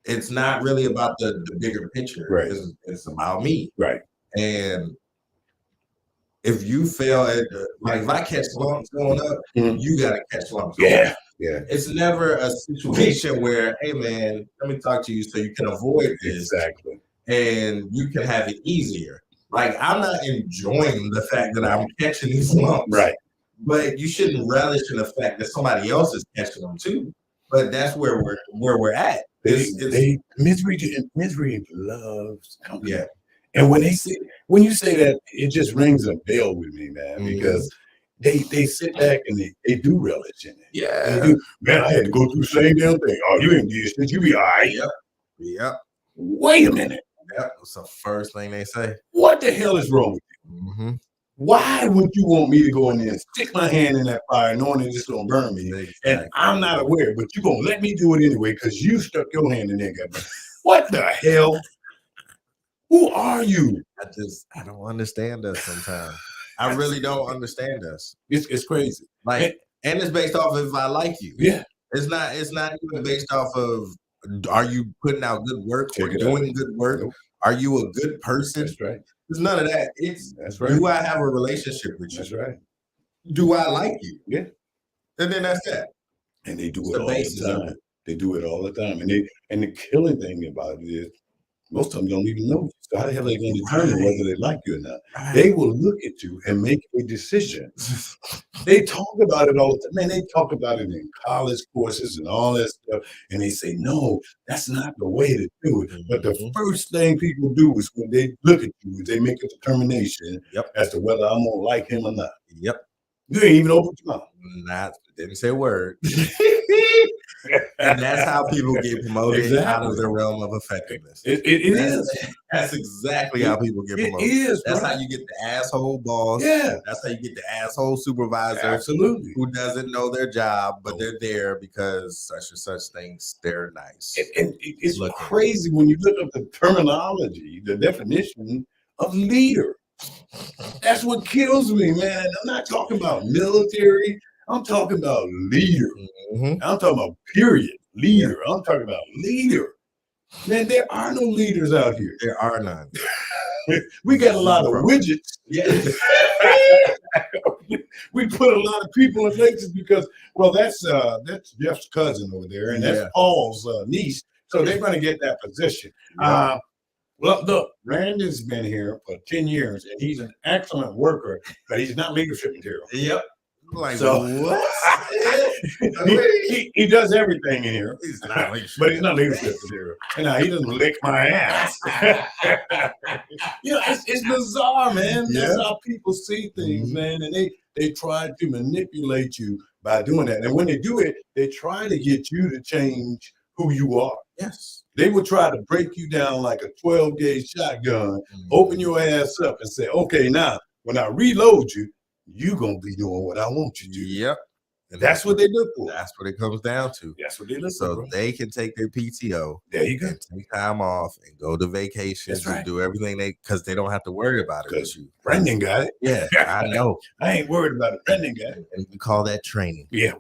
A: it's not really about the bigger picture.
B: Right.
A: It's about me.
B: Right.
A: And if you fail at if I catch lumps going up, you gotta catch lumps.
B: Yeah. Yeah.
A: It's never a situation where, hey man, let me talk to you so you can avoid this.
B: Exactly.
A: And you can have it easier. Like I'm not enjoying the fact that I'm catching these lumps.
B: Right.
A: But you shouldn't relish in the fact that somebody else is catching them too. But that's where we're at.
B: Misery loves company.
A: Yeah.
B: And when you say that, it just rings a bell with me, man, because they sit back and they do relish in it.
A: Yeah.
B: They do. Man, I had to go through the same damn thing. Oh, you ain't did shit. You be all right.
A: Yep.
B: Wait a minute.
A: Yep, that's the first thing they say.
B: What the hell is wrong with you? Why would you want me to go in there and stick my hand in that fire knowing that it's going to burn me? Exactly. And I'm not aware, but you're going to let me do it anyway because you stuck your hand in there. What the hell? Who are you?
A: I don't understand us sometimes. I really don't understand us.
B: It's crazy.
A: Like, and it's based off of if I like you.
B: Yeah.
A: It's not even based off of are you putting out good work or doing good work? Nope. Are you a good person?
B: That's right.
A: There's none of that.
B: That's right.
A: Do I have a relationship with you?
B: That's right.
A: Do I like you?
B: Yeah.
A: And then that's that.
B: And they do it all the time. They do it all the time. And the killing thing about it is most of them don't even know you. So how the hell are they going to determine whether they like you or not? Right. They will look at you and make a decision. They talk about it all the time. Man, they talk about it in college courses and all that stuff. And they say, no, that's not the way to do it. But the first thing people do is when they look at you, they make a determination as to whether I'm going to like him or not.
A: Yep.
B: You ain't even open your mouth.
A: Didn't say a word. And that's how people get promoted out of the realm of effectiveness.
B: It is.
A: That's exactly how people get promoted.
B: It is.
A: That's how you get the asshole boss.
B: Yeah.
A: That's how you get the asshole supervisor.
B: Absolutely.
A: Who doesn't know their job, but they're there because such and such things, they're nice.
B: And it's crazy when you look up the terminology, the definition of leader. That's what kills me, man. I'm not talking about military. I'm talking about leader. I'm talking about period. Leader. I'm talking about leader. Man, there are no leaders out here.
A: There are none.
B: We got a lot of widgets.
A: Yeah.
B: We put a lot of people in places because, well, that's Jeff's cousin over there, and that's Paul's niece. So they're going to get that position. Yeah. Well, look, Brandon's been here for 10 years, and he's an excellent worker, but he's not leadership material.
A: Yep. Like,
B: so what? he does everything in here.
A: He's not leadership.
B: But he's not leadership material. And now he doesn't lick my ass. It's bizarre, man. That's how people see things, man. And they try to manipulate you by doing that. And when they do it, they try to get you to change who you are.
A: Yes.
B: They will try to break you down like a 12-gauge shotgun, open your ass up and say, okay, now, when I reload you, you're going to be doing what I want you to do.
A: Yep.
B: And that's what they look for.
A: That's what it comes down to.
B: That's what they look for.
A: So they can take their PTO.
B: There you go.
A: And take time off and go to vacations and do everything because they don't have to worry about it with you.
B: Brendan got it.
A: Yeah, I know.
B: I ain't worried about it. Brendan got it.
A: And we call that training.
B: Yeah,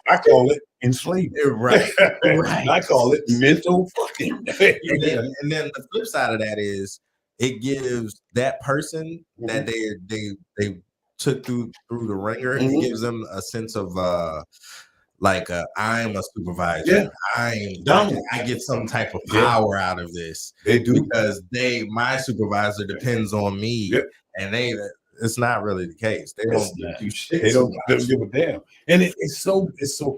B: I call it enslavement.
A: Right. Right.
B: I call it mental fucking.
A: and then the flip side of that is it gives that person that they took through the ringer, it gives them a sense of I'm a supervisor. I get some type of power out of this.
B: They do
A: because my supervisor depends on me, and it's not really the case. They don't do shit.
B: They don't give a damn, and it's so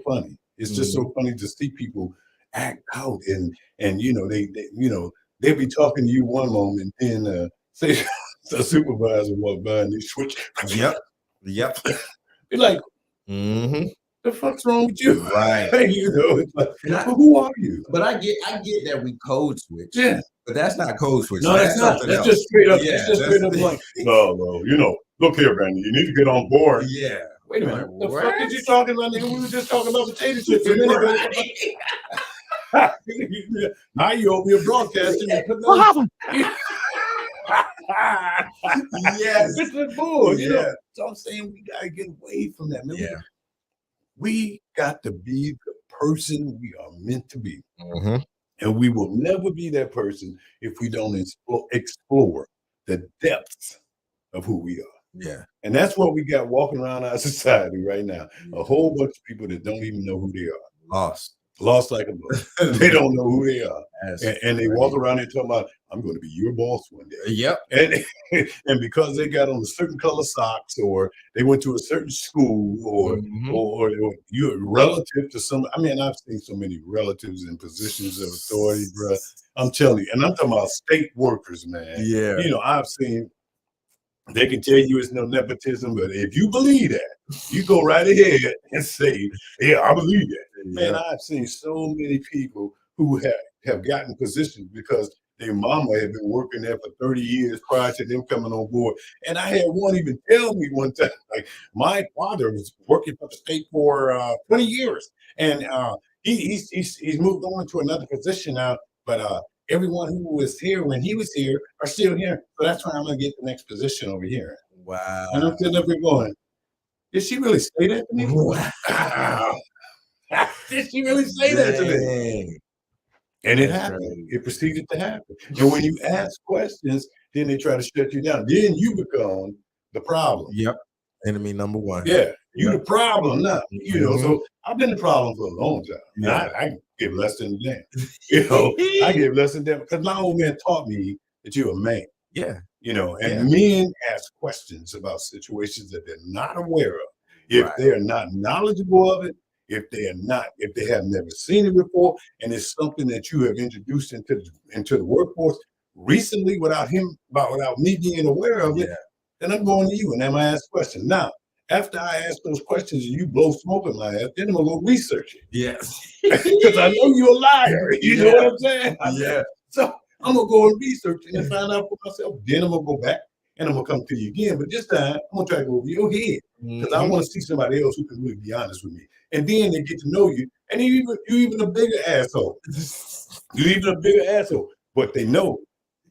B: funny. It's just so funny to see people act out, and they'll be talking to you one moment, and say the supervisor walk by and they switch.
A: Yep.
B: You're like, the fuck's wrong with you?
A: Right.
B: It's like, who are you?
A: But I get that we code switch.
B: Yeah.
A: But that's not code switch.
B: No, that's not. That's just straight up. Yeah, that's straight up like, no, look here, Brandon, you need to get on board.
A: Yeah.
B: Wait a minute. The fuck did you talking about? Nigga? We were just talking about potato chips a minute ago. Now you over here broadcasting.
C: What happened?
B: Yes, it's the bull. So I'm saying we gotta get away from that. Man.
A: Yeah,
B: we got to be the person we are meant to be, and we will never be that person if we don't explore the depths of who we are.
A: Yeah,
B: and that's what we got walking around our society right now. A whole bunch of people that don't even know who they are. Lost like a bug. They don't know who they are. And they walk around and talk about, I'm going to be your boss one day.
A: Yep.
B: And because they got on a certain color socks, or they went to a certain school, or you're relative to some. I mean, I've seen so many relatives in positions of authority, bro. I'm telling you. And I'm talking about state workers, man.
A: Yeah.
B: I've seen, they can tell you it's no nepotism, but if you believe that, you go right ahead and say, yeah, I believe that. Man, I've seen so many people who have gotten positions because their mama had been working there for 30 years prior to them coming on board. And I had one even tell me one time, like, my father was working for the state for 20 years, and he's moved on to another position now. But everyone who was here when he was here are still here. So that's why I'm gonna get the next position over here.
A: Wow.
B: And I'm sitting up here going, did she really say that to me?
A: Wow.
B: Did she really say that to me?
A: Dang.
B: And it
A: That's
B: happened.
A: crazy.
B: It proceeded to happen. And when you ask questions, then they try to shut you down. Then you become the problem.
A: Yep. Enemy number one.
B: Yeah, you the problem now. You know,
A: Mhm.
B: so I've been the problem for a long time.
A: Yeah.
B: I give less than a damn. You know, I give less than damn because my old man taught me that you're a man.
A: Yeah.
B: You know, and men ask questions about situations that they're not aware of. If
A: Right.
B: they're not knowledgeable of it, if they have never seen it before, and it's something that you have introduced into the workforce recently without me being aware of it, then I'm going to you and I'm gonna ask questions. Now, after I ask those questions and you blow smoke in my ass, then I'm gonna go research it.
A: Yes.
B: Because I know you're a liar. You know what I'm saying?
A: Yeah.
B: So I'm gonna go and research it and find out for myself. Then I'm gonna go back and I'm gonna come to you again. But this time I'm gonna try to go over your head because I want to see somebody else who can really be honest with me. And then they get to know you, and you even a bigger asshole. You're even a bigger asshole, but they know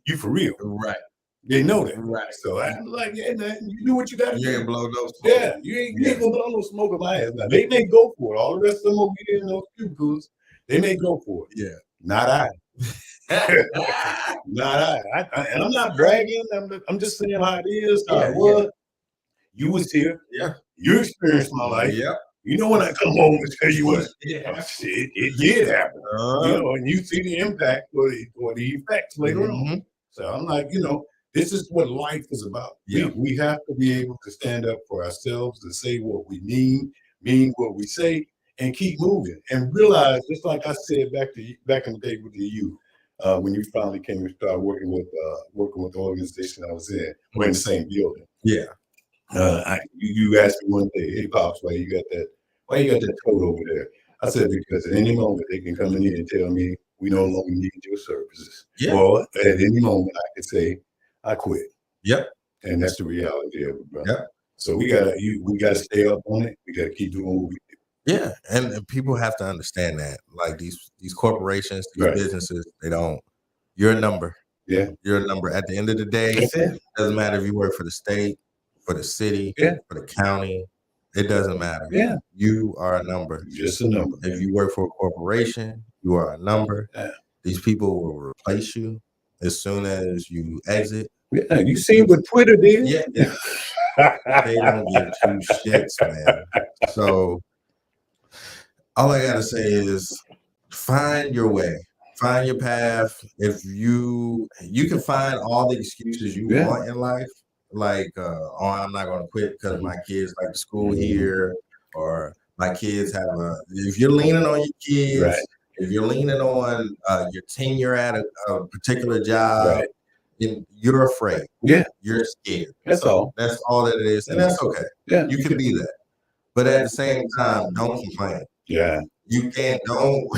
B: you for real.
A: Right.
B: They know that.
A: Right.
B: So I'm like, yeah, man, you do what you gotta
A: You
B: do.
A: ain't blow no smoke.
B: Yeah, you ain't gonna blow no smoke in my ass. Now they may go for it. All the rest of them will be in those cubicles. They may go for it.
A: Yeah.
B: Not I. Not I. And I'm not bragging. I'm just saying how it is. How it was. You was here.
A: Yeah.
B: You experienced my life.
A: Yeah.
B: You know when I come home and tell you what,
A: Yeah.
B: shit, it did happen. You know, and you see the impact or the effects later on. So I'm like, you know, this is what life is about.
A: Yeah.
B: We have to be able to stand up for ourselves and say what we mean what we say, and keep moving. And realize, just like I said back in the day with you, when you finally came and started working with the organization I was in, we're in the same building.
A: Yeah.
B: You asked me one day, hey Pops, why you got that coat over there? I said, because at any moment they can come in here and tell me we no longer need your services.
A: Yeah.
B: Or at any moment I can say I quit.
A: Yep.
B: And that's the reality of it, bro.
A: Yep.
B: So we gotta stay up on it. We gotta keep doing what we do.
A: Yeah, and people have to understand that. Like these corporations, these businesses, you're a number.
B: Yeah.
A: You're a number. At the end of the day, it doesn't matter if you work for the state, for the city, for the county. It doesn't matter.
B: Yeah.
A: You are a number.
B: Just a number.
A: If you work for a corporation, you are a number.
B: Yeah.
A: These people will replace you as soon as you exit.
B: Yeah, you see what Twitter did?
A: Yeah. They don't give two shits, man. So all I gotta say is find your way, find your path. If you can find all the excuses you want in life, like I'm not gonna quit because my kids like the school here, or my kids if you're leaning on your kids, if you're leaning on your tenure at a particular job, you're afraid.
B: Yeah.
A: You're scared.
B: That's all.
A: That's all that it is. And that's okay.
B: Yeah.
A: You can be that. But at the same time, don't complain.
B: Yeah.
A: You can't, don't,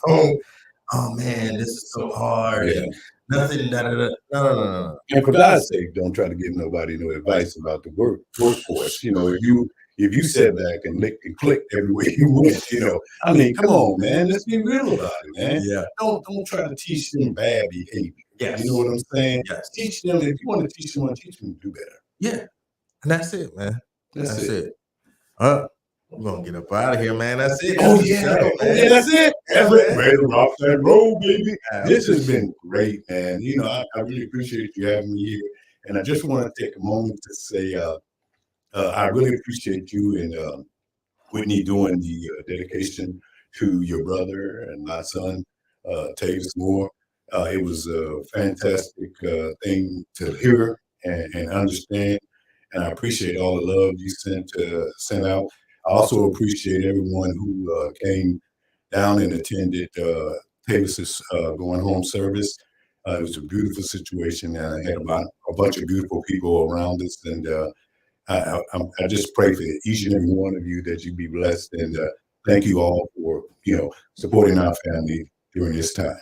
A: oh man, this is so hard.
B: Yeah.
A: Nothing, no.
B: And for God's sake, don't try to give nobody no advice about the workforce. You know, if you sat back and licked and clicked everywhere you went, you know, I mean, come on, man, let's be real about it, man.
A: Yeah.
B: Don't try to teach them bad behavior.
A: Yes.
B: You know what I'm saying?
A: Yes.
B: Teach them, if you want to teach them to do better.
A: Yeah. And that's it, man.
B: That's it.
A: We're gonna get up out of here, man. That's it.
B: Oh yeah, that's it. That's it. Ready to rock that road, baby. This has been great, man. You know, I really appreciate you having me here. And I just want to take a moment to say I really appreciate you and Whitney doing the dedication to your brother and my son, Tavis Moore. It was a fantastic thing to hear and understand. And I appreciate all the love you sent out. I also appreciate everyone who came down and attended Tavis's going home service. It was a beautiful situation, and I had a bunch of beautiful people around us. And I just pray for each and every one of you that you be blessed. And thank you all for supporting our family during this time.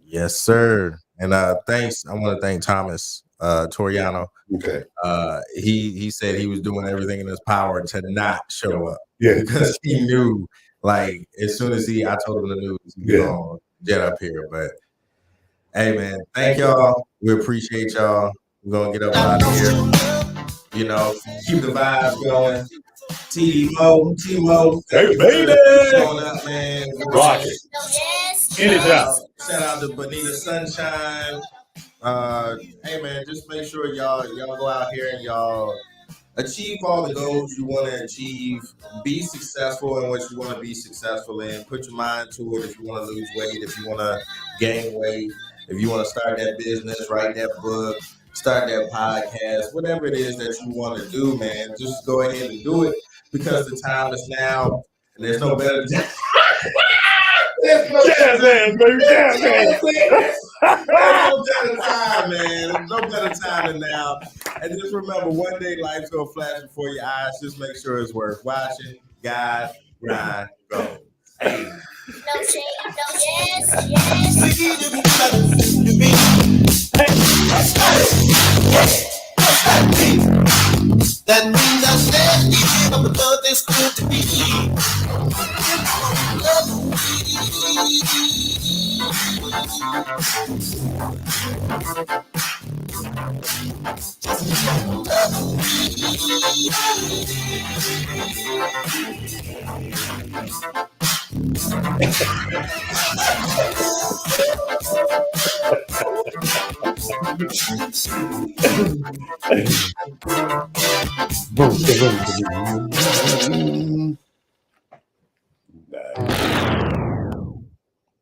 A: Yes, sir. And thanks. I want to thank Thomas Toriano.
B: Okay.
A: He said he was doing everything in his power to not show up.
B: Yeah.
A: Because he knew, like, as soon as I told him the news, he's gonna get up here. But hey, man, thank y'all. We appreciate y'all. We're gonna get up out of here. You know, keep the vibes going. T-Mo,
B: Hey, baby,
A: showing up, man.
B: rock it. Anytime.
A: Shout out to Bonita Sunshine. Hey man, just make sure y'all go out here and y'all achieve all the goals you want to achieve. Be successful in what you want to be successful in. Put your mind to it if you want to lose weight, if you want to gain weight, if you want to start that business, write that book, start that podcast, whatever it is that you want to do, man. Just go ahead and do it because the time is now, and there's no better time.
B: Jazz hands, baby, jazz hands.
A: There's no better time, man. There's no better time than now. And just remember, one day life's gonna flash before your eyes. Just make sure it's worth watching. God, grind, go. Hey.
C: No shade, no yes.
D: That means I said, but it's good to be.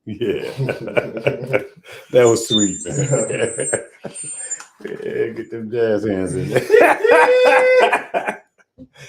B: Yeah, that was sweet, man. Yeah, get them jazz hands in there.